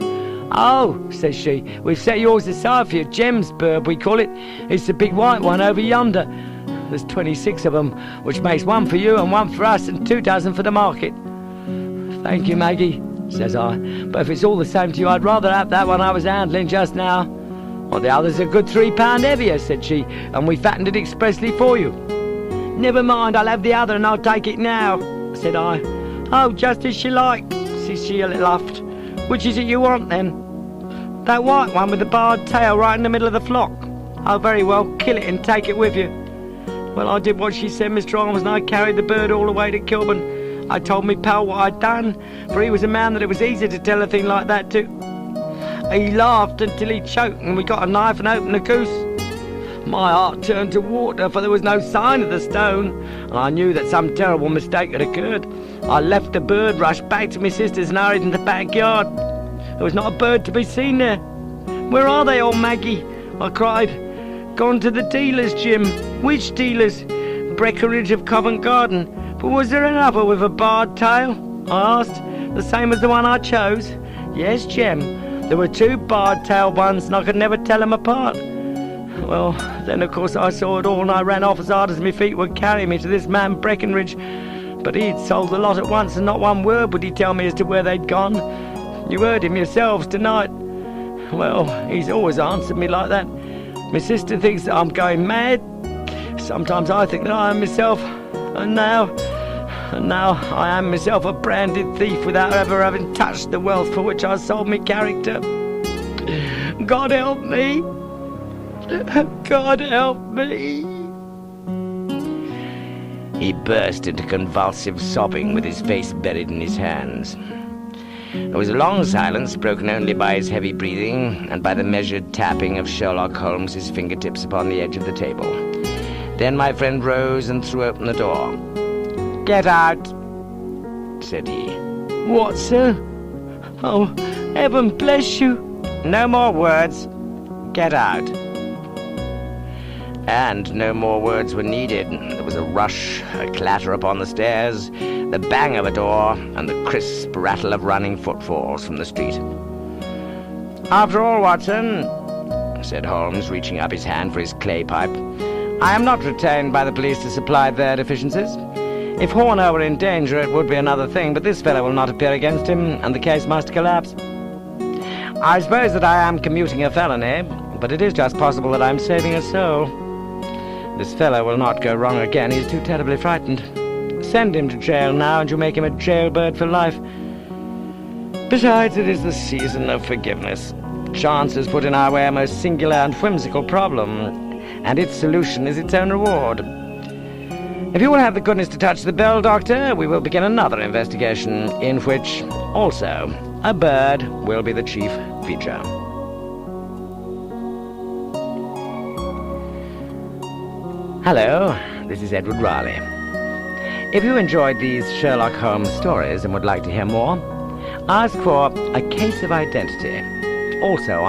"Oh," says she, "we've set yours aside for you. Jem's bird, we call it. It's the big white one over yonder. There's 26 of them, which makes one for you and one for us, and 2 dozen for the market." "Thank you, Maggie," says I, "but if it's all the same to you, I'd rather have that one I was handling just now." "Well, the other's a good £3 heavier," said she, "and we fattened it expressly for you." "Never mind, I'll have the other, and I'll take it now," said I. "Oh, just as you like," says she, a little huffed. "Which is it you want, then?" "That white one with the barred tail right in the middle of the flock." "Oh, very well, kill it and take it with you." Well, I did what she said, Mr. Holmes, and I carried the bird all the way to Kilburn. I told me pal what I'd done, for he was a man that it was easy to tell a thing like that to. He laughed until he choked, and we got a knife and opened the goose. My heart turned to water, for there was no sign of the stone, and I knew that some terrible mistake had occurred. I left the bird, rushed back to my sister's, and hurried in the backyard. There was not a bird to be seen there. "Where are they all, Maggie?" I cried. "Gone to the dealers, Jim." "Which dealers?" "Breckenridge of Covent Garden." "But was there another with a barred tail?" I asked. "The same as the one I chose?" "Yes, Jem. There were 2 barred-tailed ones, and I could never tell them apart." Well, then of course I saw it all, and I ran off as hard as my feet would carry me to this man Breckenridge. But he'd sold the lot at once, and not one word would he tell me as to where they'd gone. You heard him yourselves tonight. Well, he's always answered me like that. My sister thinks that I'm going mad. Sometimes I think that I am myself. And now I am myself a branded thief without ever having touched the wealth for which I sold my character. God help me! God help me! He burst into convulsive sobbing with his face buried in his hands. There was a long silence, broken only by his heavy breathing and by the measured tapping of Sherlock Holmes's fingertips upon the edge of the table. Then my friend rose and threw open the door. "Get out," said he. "What, sir?" "Oh, heaven bless you." "No more words. Get out." And no more words were needed. There was a rush, a clatter upon the stairs, the bang of a door, and the crisp rattle of running footfalls from the street. "After all, Watson," said Holmes, reaching up his hand for his clay pipe, "I am not retained by the police to supply their deficiencies. If Horner were in danger, it would be another thing, but this fellow will not appear against him, and the case must collapse. I suppose that I am commuting a felony, but it is just possible that I am saving a soul. This fellow will not go wrong again. He is too terribly frightened. Send him to jail now, and you make him a jailbird for life. Besides, it is the season of forgiveness. Chance has put in our way a most singular and whimsical problem, and its solution is its own reward. If you will have the goodness to touch the bell, Doctor, we will begin another investigation, in which, also, a bird will be the chief feature." Hello, this is Edward Raleigh. If you enjoyed these Sherlock Holmes stories and would like to hear more, ask for a case of identity, also on